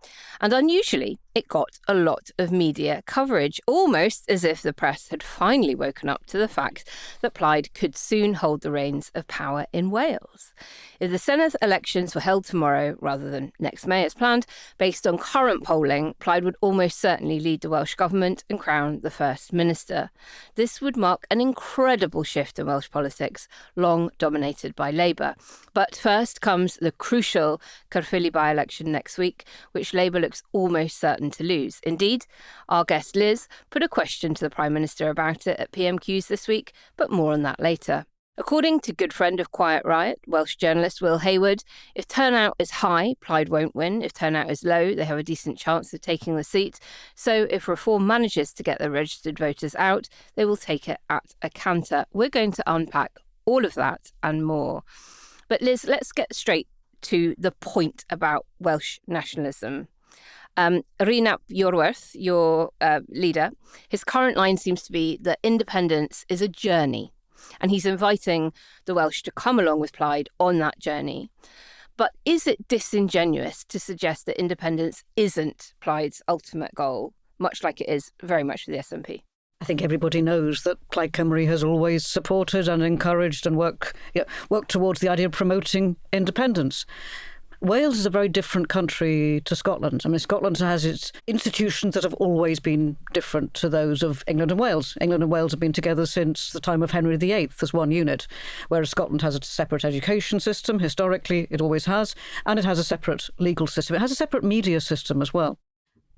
and unusually, it got a lot of media coverage, almost as if the press had finally woken up to the fact that Plaid could soon hold the reins of power in Wales. If the Senedd elections were held tomorrow rather than next May as planned, based on current polling, Plaid would almost certainly lead the Welsh Government and crown the First Minister. This would mark an incredible shift in Welsh politics, long dominated by Labour. But first comes the crucial Caerphilly By-Election next week, which Labour looks almost certain to lose. Indeed, our guest Liz put a question to the Prime Minister about it at PMQs this week, but more on that later. According to good friend of Quiet Riot, Welsh journalist Will Hayward, if turnout is high, Plaid won't win. If turnout is low, they have a decent chance of taking the seat. So if Reform manages to get the registered voters out, they will take it at a canter. We're going to unpack all of that and more. But Liz, let's get straight to the point about Welsh nationalism. Rhys Iorwerth, your leader, his current line seems to be that independence is a journey, and he's inviting the Welsh to come along with Plaid on that journey. But is it disingenuous to suggest that independence isn't Plaid's ultimate goal, much like it is very much for the SNP?
I think everybody knows that Plaid Cymru has always supported and encouraged and worked towards the idea of promoting independence. Wales is a very different country to Scotland. I mean, Scotland has its institutions that have always been different to those of England and Wales. England and Wales have been together since the time of Henry VIII as one unit, whereas Scotland has a separate education system. Historically, it always has, and it has a separate legal system. It has a separate media system as well.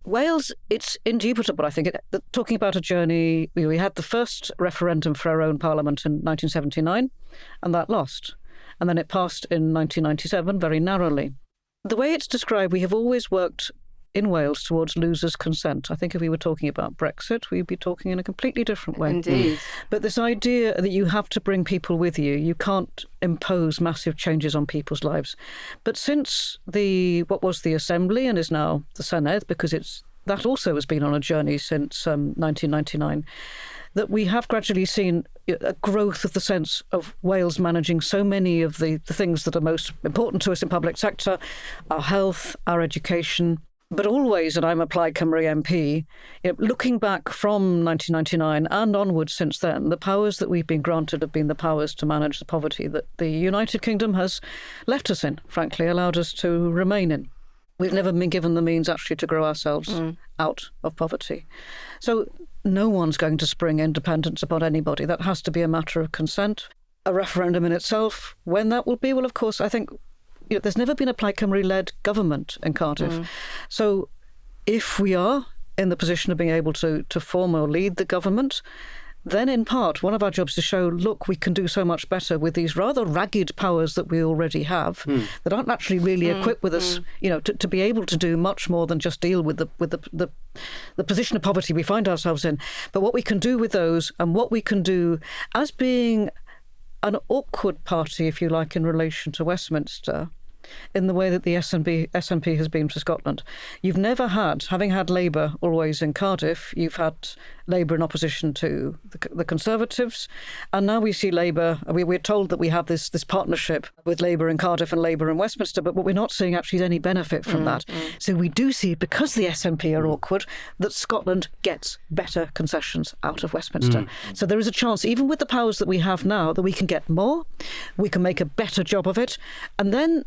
Wales, it's indubitable, I think. Talking about a journey, we had the first referendum for our own parliament in 1979, and that lost. And then it passed in 1997 very narrowly. The way it's described, we have always worked in Wales towards losers' consent. I think if we were talking about Brexit, we'd be talking in a completely different way.
Indeed.
But this idea that you have to bring people with you, you can't impose massive changes on people's lives. But since what was the Assembly and is now the Senedd, because that also has been on a journey since 1999, that we have gradually seen a growth of the sense of Wales managing so many of the things that are most important to us in public sector, our health, our education. But always, and I'm a Plaid Cymru MP, looking back from 1999 and onwards since then, the powers that we've been granted have been the powers to manage the poverty that the United Kingdom has left us in, frankly, allowed us to remain in. We've never been given the means actually to grow ourselves out of poverty. So no one's going to spring independence upon anybody. That has to be a matter of consent. A referendum in itself, when that will be, well, of course, I think there's never been a Plaid Cymru-led government in Cardiff. So if we are in the position of being able to form or lead the government, then in part, one of our jobs is to show, look, we can do so much better with these rather ragged powers that we already have that aren't actually really equipped with us, to be able to do much more than just deal with the position of poverty we find ourselves in. But what we can do with those, and what we can do as being an awkward party, if you like, in relation to Westminster, in the way that the SNP has been for Scotland. You've never had, having had Labour always in Cardiff, you've had Labour in opposition to the Conservatives, and now we see Labour, we're told that we have this partnership with Labour in Cardiff and Labour in Westminster, but what we're not seeing actually is any benefit from that. So we do see, because the SNP are awkward, that Scotland gets better concessions out of Westminster. So there is a chance, even with the powers that we have now, that we can get more, we can make a better job of it, and then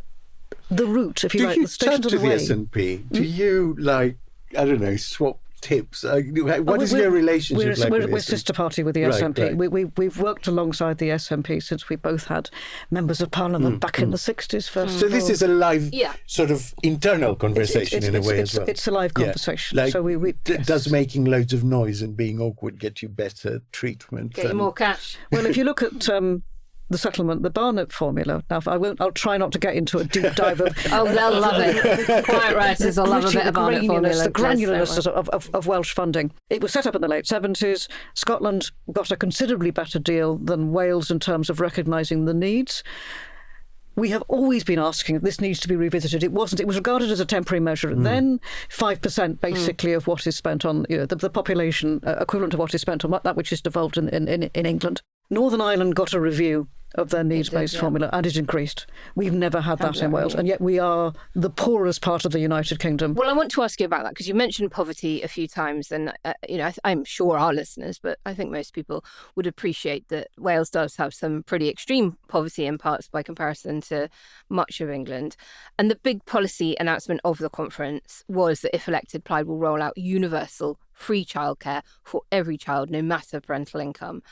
the route, if you like, the station of the way.
Do you chat to the SNP? Do you, swap tips? What is your relationship like with
We're
SNP?
sister party with the
Right,
SNP.
right.
We've worked alongside the SNP since we both had members of Parliament back in the 60s. First
So
of
this
all.
is a live
Yeah.
sort of internal conversation in a way as well.
It's a live conversation.
Like,
So
does making loads of noise and being awkward get you better treatment?
Get you more cash.
Well, if you look at the settlement, the Barnett formula. Now, I'll try not to get into a deep dive of.
Oh, they'll love it. Quiet writers will love a bit of Barnett formula.
The granularness of Welsh funding. It was set up in the late 70s. Scotland got a considerably better deal than Wales in terms of recognising the needs. We have always been asking if this needs to be revisited. It wasn't. It was regarded as a temporary measure. Then 5% basically of what is spent on the population equivalent of what is spent on that which is devolved in England. Northern Ireland got a review of their needs-based formula, and it increased. We've never had that in Wales, and yet we are the poorest part of the United Kingdom.
Well, I want to ask you about that because you mentioned poverty a few times, and I'm sure our listeners, but I think most people would appreciate that Wales does have some pretty extreme poverty in parts by comparison to much of England. And the big policy announcement of the conference was that if elected, Plaid will roll out universal free childcare for every child, no matter parental income.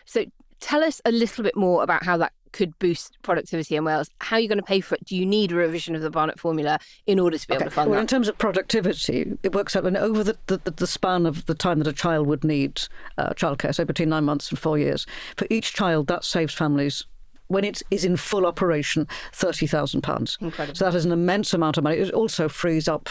So tell us a little bit more about how that could boost productivity in Wales. How are you going to pay for it? Do you need a revision of the Barnett formula in order to be able to fund that?
Well, in terms of productivity, it works out over the span of the time that a child would need childcare, so between 9 months and 4 years. For each child, that saves families, when it is in full operation, £30,000.
Incredible.
So that is an immense amount of money. It also frees up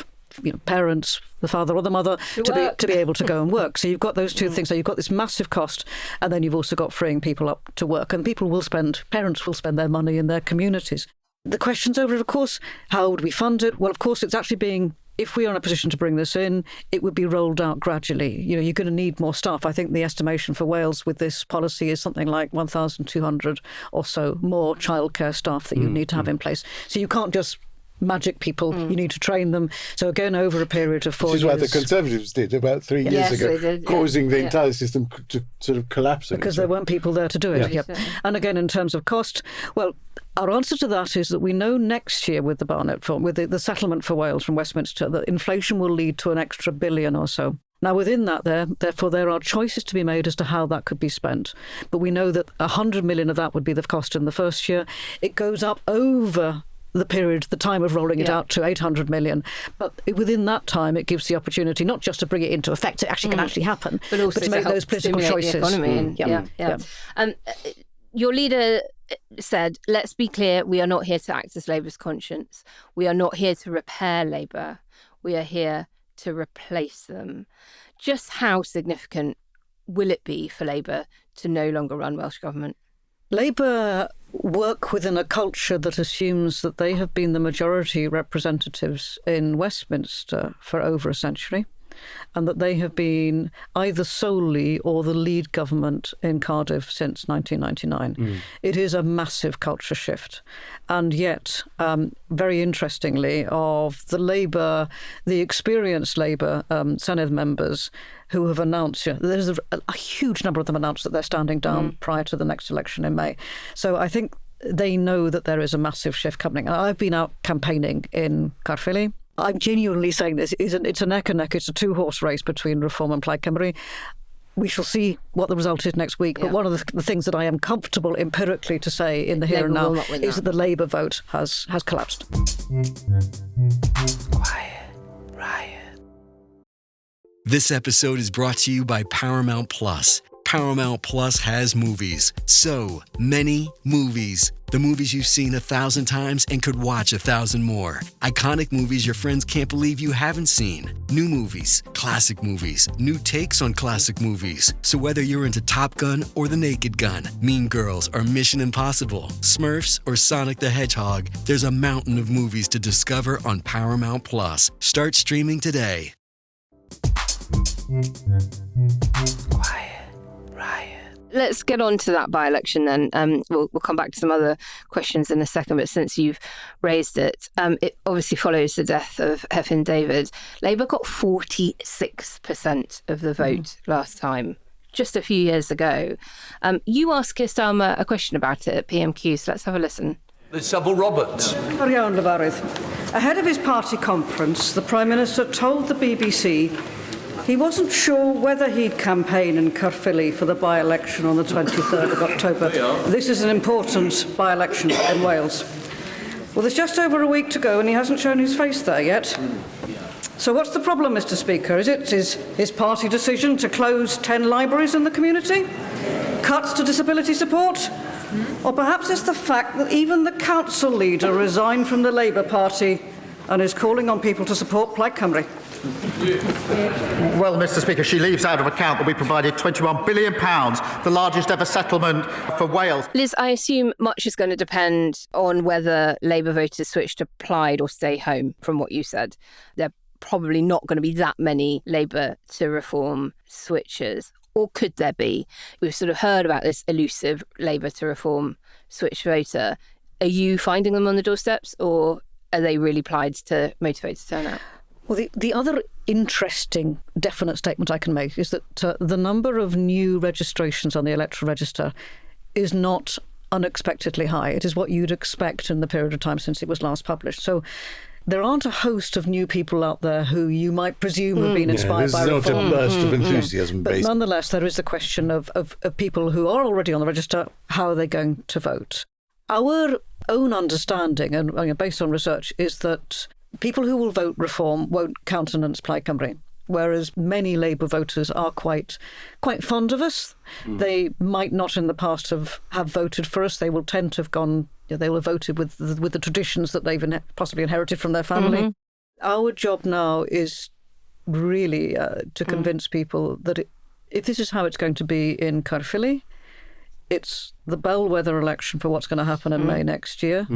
parents, the father or the mother, to be able to go and work. So you've got those two things. So you've got this massive cost, and then you've also got freeing people up to work. And parents will spend their money in their communities. The questions over, of course, how would we fund it? Well, of course, it's actually if we are in a position to bring this in, it would be rolled out gradually. You're going to need more staff. I think the estimation for Wales with this policy is something like 1,200 or so more childcare staff that you need to have in place. So you can't just magic people. You need to train them. So again, over a period of 4 years.
Which is what the Conservatives did about 3 years ago,
they did,
causing the entire system to sort of collapse.
Because there weren't people there to do it.
Yeah.
Yep. And again, in terms of cost, well, our answer to that is that we know next year with the Barnett form, with the settlement for Wales from Westminster, that inflation will lead to an extra £1 billion or so. Now, within that, therefore, there are choices to be made as to how that could be spent. But we know that 100 million of that would be the cost in the first year. It goes up over the time of rolling it out to 800 million. But within that time, it gives the opportunity not just to bring it into effect, it actually can actually happen,
but also
to make those political choices.
The economy your leader said, let's be clear, we are not here to act as Labour's conscience. We are not here to repair Labour. We are here to replace them. Just how significant will it be for Labour to no longer run Welsh government?
Labour work within a culture that assumes that they have been the majority representatives in Westminster for over a century, and that they have been either solely or the lead government in Cardiff since 1999. It is a massive culture shift. And yet, very interestingly, of the experienced Labour Senedd members who have announced, there's a huge number of them announced that they're standing down prior to the next election in May. So I think they know that there is a massive shift coming. And I've been out campaigning in Caerphilly. I'm genuinely saying this. It's a neck and neck. It's a two-horse race between Reform and Plaid Cymru. We shall see what the result is next week. But one of the things that I am comfortable empirically to say in the here and now is that the Labour vote has collapsed.
Quiet Riot. This episode is brought to you by Paramount Plus. Paramount Plus has movies. So many movies. The movies you've seen 1,000 times and could watch 1,000 more. Iconic movies your friends can't believe you haven't seen. New movies, classic movies, new takes on classic movies. So whether you're into Top Gun or The Naked Gun, Mean Girls or Mission Impossible, Smurfs or Sonic the Hedgehog, there's a mountain of movies to discover on Paramount Plus. Start streaming today.
Quiet Riot. Let's get on to that by-election then. We'll come back to some other questions in a second, but since you've raised it, it obviously follows the death of Hefin David. Labour got 46% of the vote last time, just a few years ago. You asked Keir Starmer a question about it at PMQ, so let's have a listen.
The Saville-Roberts.
Ahead of his party conference, the Prime Minister told the BBC He wasn't sure whether he'd campaign in Caerphilly for the by-election on the 23rd of October. This is an important by-election in Wales. Well, there's just over a week to go and he hasn't shown his face there yet. So what's the problem, Mr. Speaker? Is it his party decision to close 10 libraries in the community? Cuts to disability support? Or perhaps it's the fact that even the council leader resigned from the Labour Party and is calling on people to support Plaid Cymru?
Well, Mr. Speaker, she leaves out of account that we provided £21 billion, the largest ever settlement for Wales.
Liz, I assume much is going to depend on whether Labour voters switch to Plaid or stay home, from what you said. There are probably not going to be that many Labour to Reform switchers. Or could there be? We've sort of heard about this elusive Labour to Reform switch voter. Are you finding them on the doorsteps, or are they really Plaid to motivate to turn out?
Well, the other interesting, definite statement I can make is that the number of new registrations on the electoral register is not unexpectedly high. It is what you'd expect in the period of time since it was last published. So there aren't a host of new people out there who you might presume have been inspired by reform.
This is not a burst of enthusiasm.
But nonetheless, there is the question of people who are already on the register, how are they going to vote? Our own understanding, and based on research, is that people who will vote Reform won't countenance Plaid Cymru, whereas many Labour voters are quite fond of us. They might not in the past have voted for us. They will tend to have gone, they will have voted with the traditions that they've possibly inherited from their family. Our job now is really to convince people that if this is how it's going to be in Caerphilly, it's the bellwether election for what's going to happen in May next year.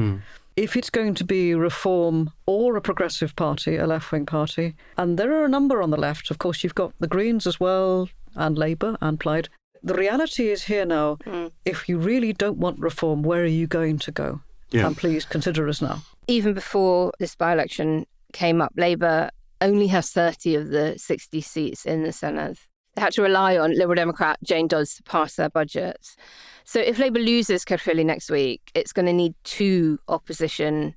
If it's going to be Reform or a progressive party, a left-wing party, and there are a number on the left, of course, you've got the Greens as well, and Labour and Plaid. The reality is here now, if you really don't want Reform, where are you going to go? Yeah. And please consider us now.
Even before this by-election came up, Labour only has 30 of the 60 seats in the Senedd. They had to rely on Liberal Democrat Jane Dodds to pass their budget. So if Labour loses Caerphilly next week, it's going to need 2 opposition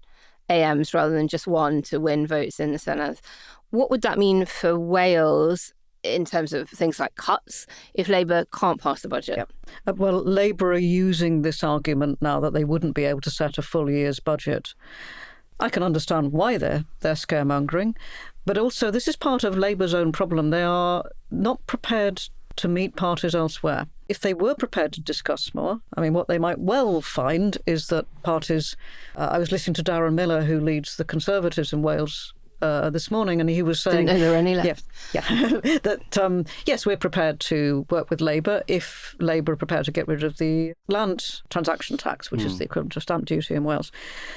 AMs rather than just 1 to win votes in the Senedd. What would that mean for Wales in terms of things like cuts if Labour can't pass the budget?
Well, Labour are using this argument now that they wouldn't be able to set a full year's budget. I can understand why they're scaremongering, but also this is part of Labour's own problem. They are not prepared to meet parties elsewhere. If they were prepared to discuss more, I mean, what they might well find is that parties... I was listening to Darren Miller, who leads the Conservatives in Wales this morning, and he was saying...
Didn't know there were any left.
Yeah, that, yes, we're prepared to work with Labour if Labour are prepared to get rid of the land transaction tax, which is the equivalent of stamp duty in Wales.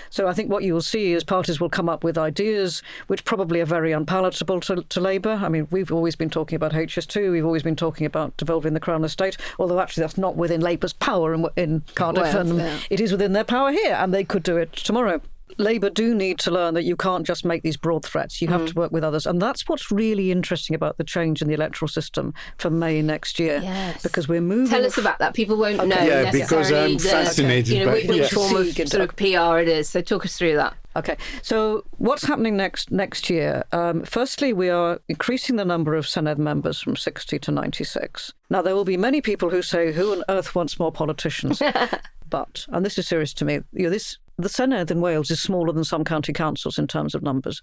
So I think what you will see is parties will come up with ideas which probably are very unpalatable to Labour. I mean, we've always been talking about HS2, we've always been talking about devolving the Crown Estate, although actually that's not within Labour's power in Cardiff, it is within their power here, and they could do it tomorrow. Labour do need to learn that you can't just make these broad threats. You have to work with others. And that's what's really interesting about the change in the electoral system for May next year.
Yes.
Because we're moving...
Tell us about that. People won't know
Yeah, because I'm fascinated by
which form of sort of PR it is. So talk us through that.
Okay, so what's happening next year? Firstly, we are increasing the number of Senedd members from 60 to 96. Now, there will be many people who say, who on earth wants more politicians? But, and this is serious to me, the Senedd in Wales is smaller than some county councils in terms of numbers.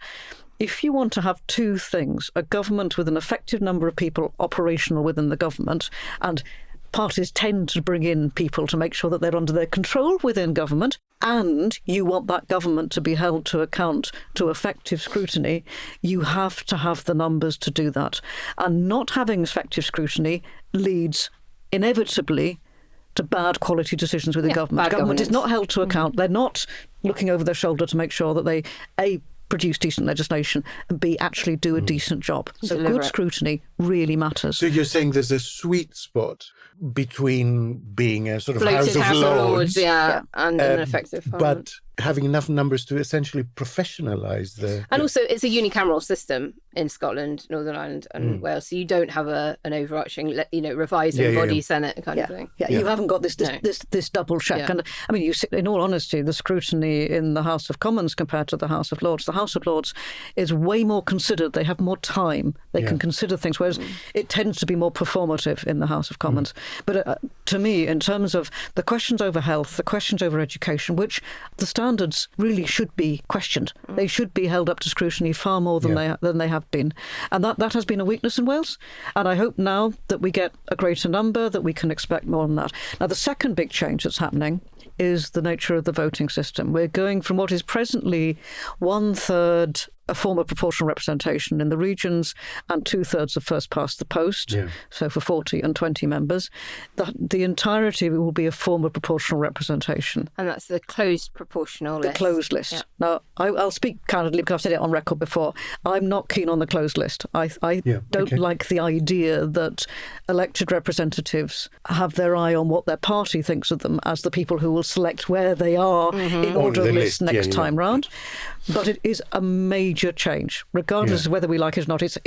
If you want to have 2 things, a government with an effective number of people operational within the government, and parties tend to bring in people to make sure that they're under their control within government, and you want that government to be held to account to effective scrutiny, you have to have the numbers to do that. And not having effective scrutiny leads inevitably to bad quality decisions within government. Government is not held to account. They're not looking over their shoulder to make sure that they, A, produce decent legislation, and B, actually do a decent job. So good scrutiny really matters.
So you're saying there's a sweet spot between being a sort of
Bloated
House of Lords,
and an effective parliament.
but having enough numbers to essentially professionalise the...
And also, it's a unicameral system in Scotland, Northern Ireland and Wales, so you don't have an overarching, revising body, Senate kind of thing.
You haven't got this double check.
Yeah.
And I mean, in all honesty, the scrutiny in the House of Commons compared to the House of Lords, the House of Lords is way more considered. They have more time. They can consider things, whereas it tends to be more performative in the House of Commons. But to me, in terms of the questions over health, the questions over education, which the standards really should be questioned. They should be held up to scrutiny far more than they have been. And that has been a weakness in Wales. And I hope now that we get a greater number, that we can expect more than that. Now, the second big change that's happening is the nature of the voting system. We're going from what is presently 1/3 a form of proportional representation in the regions and 2/3 of first past the post, so for 40 and 20 members. The entirety will be a form of proportional representation.
And that's the closed proportional list.
The closed list. Yeah. Now, I'll speak candidly because I've said it on record before. I'm not keen on the closed list. I don't like the idea that elected representatives have their eye on what their party thinks of them as the people who will select where they are in order of list next time round. But it is a major change, regardless of whether we like it or not. It's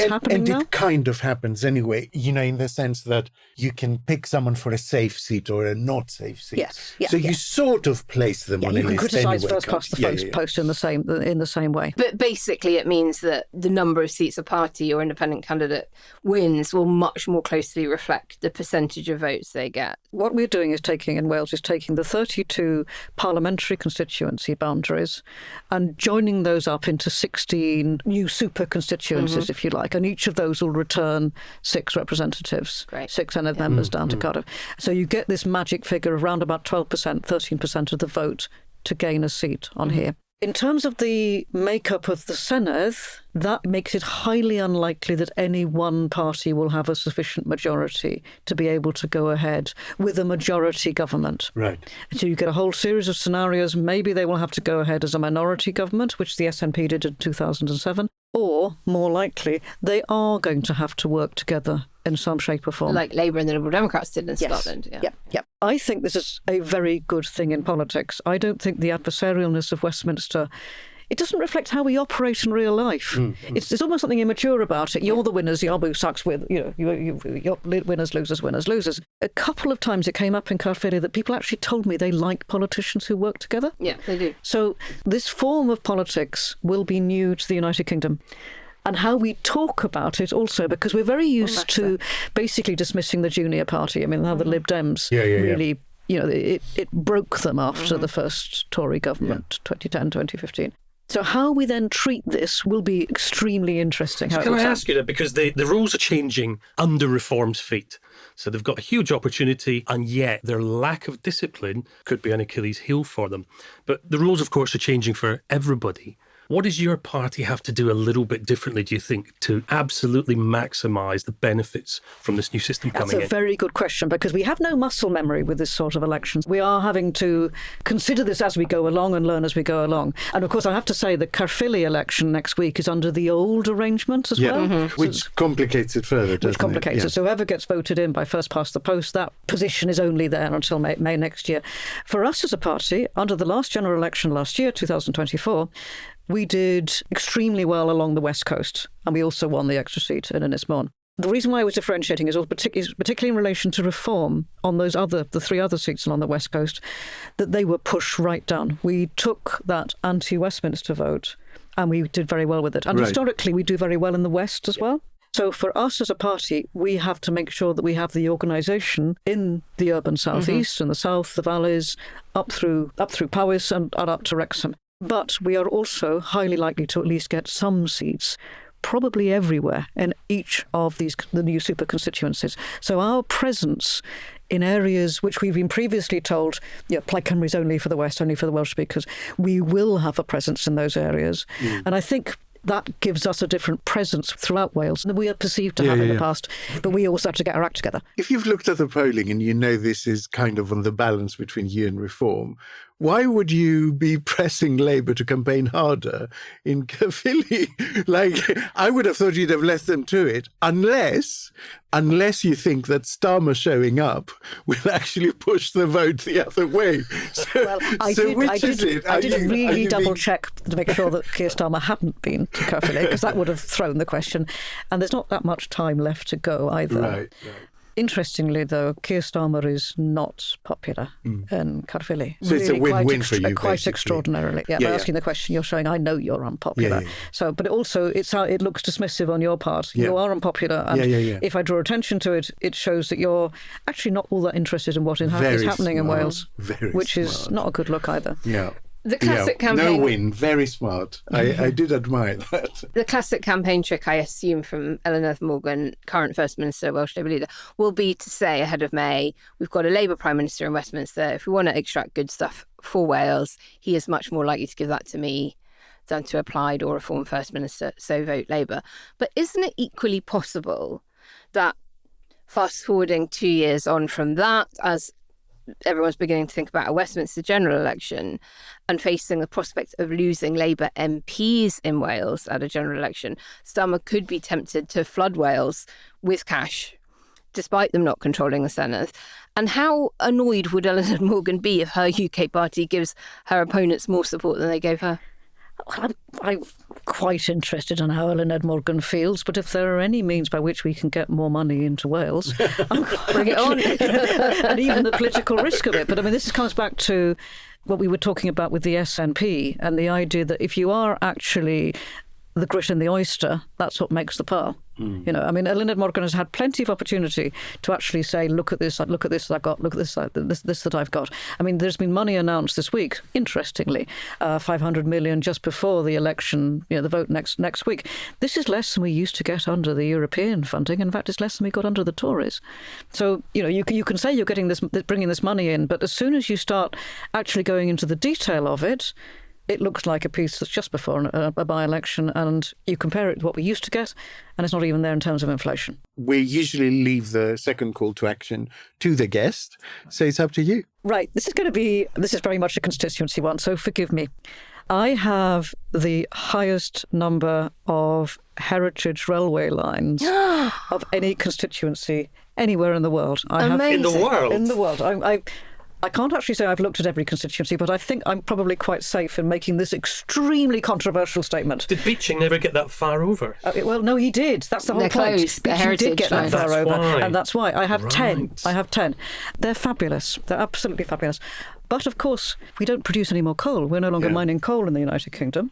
happening now.
And it kind of happens anyway, in the sense that you can pick someone for a safe seat or a not safe seat.
Yes.
So you sort of place them on a list anyway.
You can criticise first past the post in the same way.
But basically it means that the number of seats a party or independent candidate wins will much more closely reflect the percentage of votes they get.
What we're doing in Wales is taking the 32 parliamentary constituency boundaries and joining those up into 16 new super constituencies, if you like, and each of those will return 6 representatives, 6 Senedd members down to Cardiff. So you get this magic figure of around about 12%, 13% of the vote to gain a seat on here. In terms of the makeup of the Senedd, that makes it highly unlikely that any one party will have a sufficient majority to be able to go ahead with a majority government.
Right.
So you get a whole series of scenarios. Maybe they will have to go ahead as a minority government, which the SNP did in 2007. Or, more likely, they are going to have to work together in some shape or form.
Like Labour and the Liberal Democrats did in Scotland.
Yeah. I think this is a very good thing in politics. I don't think the adversarialness of Westminster, it doesn't reflect how we operate in real life. There's almost something immature about it. You're the winners, the Abu sucks with, you're winners, losers, winners, losers. A couple of times it came up in Caerphilly that people actually told me they like politicians who work together.
Yeah, they do.
So this form of politics will be new to the United Kingdom. And how we talk about it also, because we're very used to basically dismissing the junior party. I mean, how the Lib Dems really, it broke them after the first Tory government, 2010, 2015. So how we then treat this will be extremely interesting.
Can I ask you that? Because the rules are changing under Reform's feet. So they've got a huge opportunity, and yet their lack of discipline could be an Achilles heel for them. But the rules, of course, are changing for everybody. What does your party have to do a little bit differently, do you think, to absolutely maximise the benefits from this new system coming in?
That's a very good question, because we have no muscle memory with this sort of elections. We are having to consider this as we go along and learn as we go along. And of course, I have to say the Caerphilly election next week is under the old arrangement as well.
Which complicates it further, doesn't it?
Which complicates it. So whoever gets voted in by first past the post, that position is only there until May next year. For us as a party, under the last general election last year, 2024, we did extremely well along the West Coast, and we also won the extra seat in Ynys-Môn. The reason why I was differentiating is particularly in relation to Reform on the 3 other seats along the West Coast, that they were pushed right down. We took that anti-Westminster vote, and we did very well with it. And historically, we do very well in the West as well. So for us as a party, we have to make sure that we have the organisation in the urban southeast and the south, the valleys, up through Powys and up to Wrexham. But we are also highly likely to at least get some seats, probably everywhere, in each of the new super constituencies. So our presence in areas which we've been previously told, Plaid Cymru is only for the West, only for the Welsh speakers, we will have a presence in those areas. And I think that gives us a different presence throughout Wales than we are perceived to have in the past. But we also have to get our act together.
If you've looked at the polling and you know this is kind of on the balance between you and Reform, why would you be pressing Labour to campaign harder in Caerphilly? Like, I would have thought you'd have left them to it, unless you think that Starmer showing up will actually push the vote the other way. So,
I did really double-check to make sure that Keir Starmer hadn't been to Caerphilly, because that would have thrown the question. And there's not that much time left to go either.
Right.
Interestingly, though, Keir Starmer is not popular in Caerphilly.
So it's a win-win for you,
quite
basically.
extraordinarily. By asking the question, you're showing I know you're unpopular. So, but also, it's how it looks dismissive on your part. You are unpopular, and if I draw attention to it, it shows that you're actually not all that interested in what is happening in Wales, which is not a good look either.
Yeah.
The classic campaign...
No win, very smart. I did admire that.
The classic campaign trick, I assume, from Eleanor Morgan, current First Minister, Welsh Labour leader, will be to say ahead of May, we've got a Labour Prime Minister in Westminster. If we want to extract good stuff for Wales, he is much more likely to give that to me than to a Plaid or a former First Minister, so vote Labour. But isn't it equally possible that fast forwarding 2 years on from that, as everyone's beginning to think about a Westminster general election and facing the prospect of losing Labour MPs in Wales at a general election, Starmer could be tempted to flood Wales with cash, despite them not controlling the Senedd? And how annoyed would Eleanor Morgan be if her UK party gives her opponents more support than they gave her?
Well, I'm quite interested in how Eleanor Morgan feels, but if there are any means by which we can get more money into Wales, bring it on. And even the political risk of it. But I mean, this comes back to what we were talking about with the SNP and the idea that if you are actually the grit in the oyster, that's what makes the pearl. You know, I mean, Eleanor Morgan has had plenty of opportunity to actually say, look at this that I've got, look at this that I've got. I mean, there's been money announced this week, interestingly, 500 million just before the election, the vote next week. This is less than we used to get under the European funding. In fact, it's less than we got under the Tories. So, you can say you're getting this, bringing this money in, but as soon as you start actually going into the detail of it, it looks like a piece that's just before a by-election, and you compare it to what we used to get, and it's not even there in terms of inflation.
We usually leave the second call to action to the guest, so it's up to you.
Right, this is very much a constituency one, so forgive me. I have the highest number of heritage railway lines of any constituency anywhere in the world.
Amazing.
In the world?
In the world. I can't actually say I've looked at every constituency, but I think I'm probably quite safe in making this extremely controversial statement.
Did Beeching never get that far over?
Well, no, he did. That's the whole
They're
point.
close.
Beeching did get that far over,
why.
and that's why. I have 10.
Right.
I have 10. They're fabulous. They're absolutely fabulous. But, of course, we don't produce any more coal. We're no longer mining coal in the United Kingdom.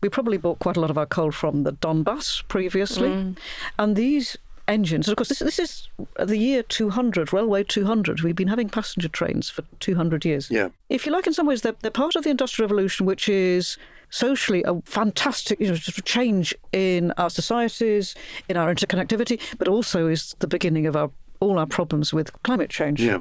We probably bought quite a lot of our coal from the Donbass previously. And these engines, of course, this is the year 200, Railway 200. We've been having passenger trains for 200 years.
Yeah.
If you like, in some ways, they're part of the Industrial Revolution, which is socially a fantastic change in our societies, in our interconnectivity, but also is the beginning of all our problems with climate change.
Yeah.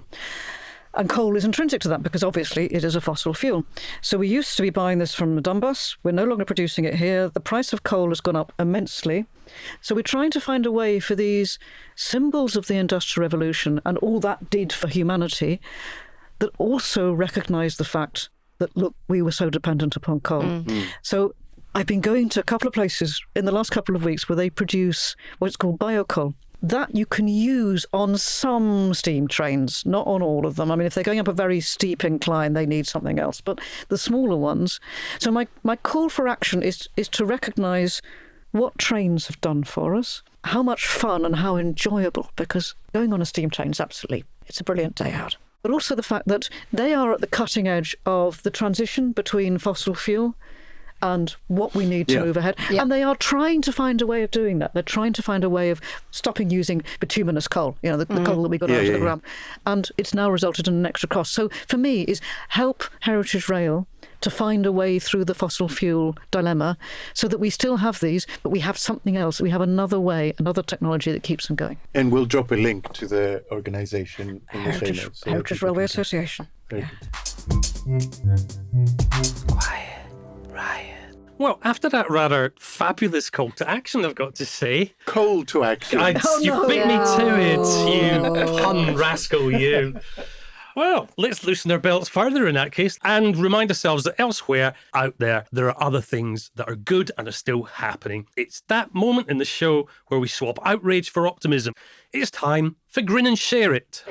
And coal is intrinsic to that because obviously it is a fossil fuel. So we used to be buying this from the Donbass. We're no longer producing it here. The price of coal has gone up immensely. So we're trying to find a way for these symbols of the Industrial Revolution and all that did for humanity that also recognise the fact that, look, we were so dependent upon coal. So I've been going to a couple of places in the last couple of weeks where they produce what's called biocoal. That you can use on some steam trains, not on all of them. I mean, if they're going up a very steep incline, they need something else. But the smaller ones... So my call for action is to recognise what trains have done for us, how much fun and how enjoyable, because going on a steam train is it's a brilliant day out. But also the fact that they are at the cutting edge of the transition between fossil fuel and what we need to move ahead. Yeah. And they are trying to find a way of doing that. They're trying to find a way of stopping using bituminous coal, the coal that we got out of the ground. And it's now resulted in an extra cost. So for me is help Heritage Rail to find a way through the fossil fuel dilemma so that we still have these, but we have something else. We have another way, another technology that keeps them going.
And we'll drop a link to the organisation in the show notes.
Heritage Railway Association.
Very
good.
Quiet. Riot.
Well, after that rather fabulous call to action, I've got to say.
Call to action.
You beat me to it, you pun rascal, you. Well, let's loosen our belts further in that case and remind ourselves that elsewhere out there are other things that are good and are still happening. It's that moment in the show where we swap outrage for optimism. It's time for Grin and Share It.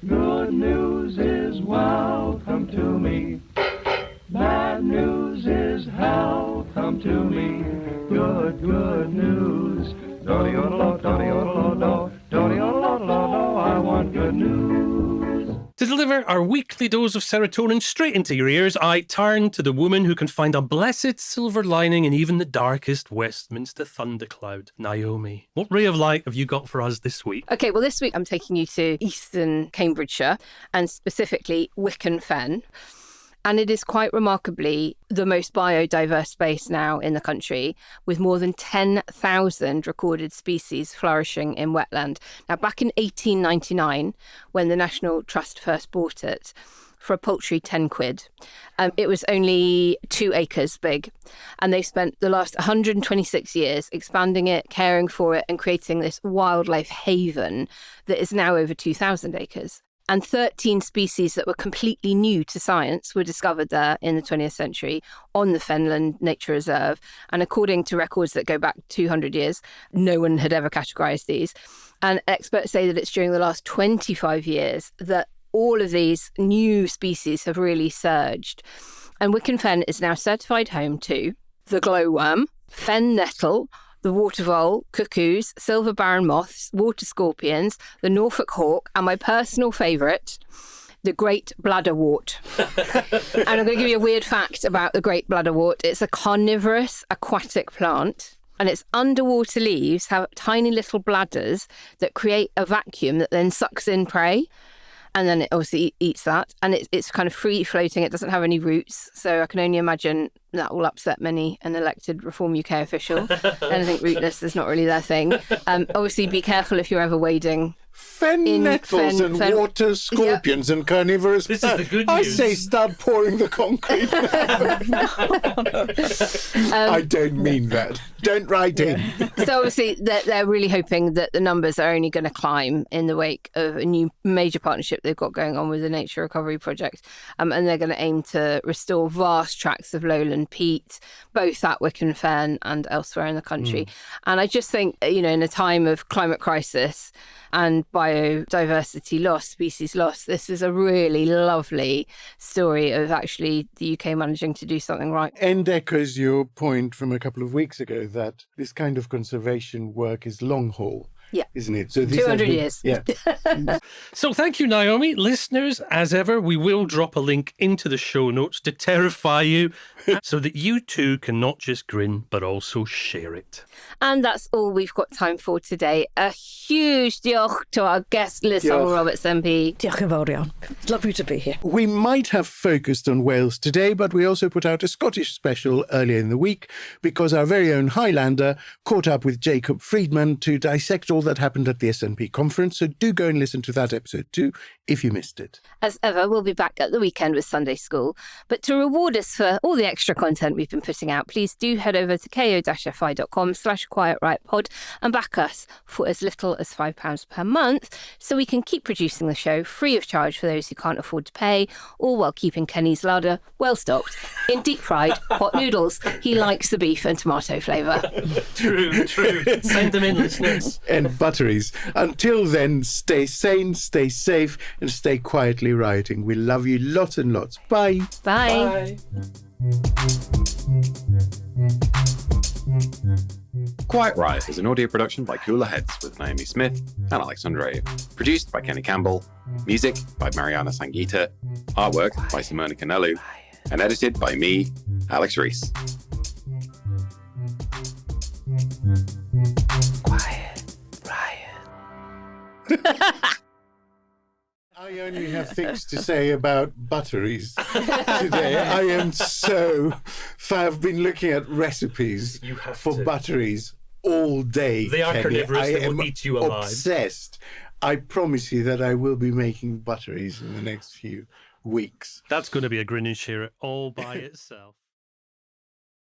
Good news is welcome to me. Bad news is hell come to me. Good news. Do-de-o-do-lo, do-de-o-do-lo, do-de-o-do-lo, I want good news.
To deliver our weekly dose of serotonin straight into your ears, I turn to the woman who can find a blessed silver lining in even the darkest Westminster thundercloud, Naomi. What ray of light have you got for us this week?
Okay, well, this week I'm taking you to eastern Cambridgeshire and specifically Wicken Fen. And it is quite remarkably the most biodiverse space now in the country, with more than 10,000 recorded species flourishing in wetland. Now, back in 1899, when the National Trust first bought it, for a paltry 10 quid, it was only 2 acres big. And they've spent the last 126 years expanding it, caring for it, and creating this wildlife haven that is now over 2,000 acres. And 13 species that were completely new to science were discovered there in the 20th century on the Fenland Nature Reserve. And according to records that go back 200 years, no one had ever categorised these. And experts say that it's during the last 25 years that all of these new species have really surged. And Wicken Fen is now certified home to the glowworm, fen nettle, the water vole, cuckoos, silver baron moths, water scorpions, the Norfolk hawk, and my personal favourite, the great bladderwort. And I'm going to give you a weird fact about the great bladderwort. It's a carnivorous aquatic plant, and its underwater leaves have tiny little bladders that create a vacuum that then sucks in prey. And then it obviously eats that. And it's kind of free floating. It doesn't have any roots. So I can only imagine that will upset many an elected Reform UK official. Anything rootless is not really their thing. Obviously, be careful if you're ever wading.
Fen nettles and water scorpions and carnivorous.
This is the good news.
I say start pouring the concrete. I don't mean that. Don't write in.
So obviously they're really hoping that the numbers are only going to climb in the wake of a new major partnership they've got going on with the Nature Recovery Project. And they're going to aim to restore vast tracts of lowland peat, both at Wicken Fen and elsewhere in the country. And I just think, in a time of climate crisis and biodiversity loss, species loss, this is a really lovely story of actually the UK managing to do something right.
And echoes your point from a couple of weeks ago that this kind of conservation work is long haul.
Yeah.
Isn't it? So
200 years.
Yeah.
So thank you, Naomi. Listeners, as ever, we will drop a link into the show notes to terrify you so that you too can not just grin, but also share it.
And that's all we've got time for today. A huge diolch to our guest, Liz Saville-Roberts MP.
Diolch yn fawr iawn. It's lovely to be here.
We might have focused on Wales today, but we also put out a Scottish special earlier in the week because our very own Highlander caught up with Jacob Friedman to dissect all that happened at the SNP conference. So do go and listen to that episode too if you missed it.
As ever, we'll be back at the weekend with Sunday School. But to reward us for all the extra content we've been putting out, please do head over to ko-fi.com/quietRightPod and back us for as little as £5 per month so we can keep producing the show free of charge for those who can't afford to pay, all while keeping Kenny's larder well stocked in deep fried hot noodles. He likes the beef and tomato flavour.
True. Send them in, listeners.
And butteries. Until then, stay sane, stay safe, and stay quietly rioting. We love you lots and lots. Bye.
Bye.
Quiet Riot is an audio production by Cooler Heads with Naomi Smith and Alex Andreou. Produced by Kenny Campbell. Music by Mariana Sangeeta. Artwork by Simone Canelu. And edited by me, Alex Rees.
Quiet Riot.
I only have things to say about butteries today. I've been looking at recipes for butteries all day.
They are
Kenny.
carnivorous. They will eat you alive.
Obsessed. I promise you that I will be making butteries in the next few weeks.
That's going to be a Grin and Share It all by itself.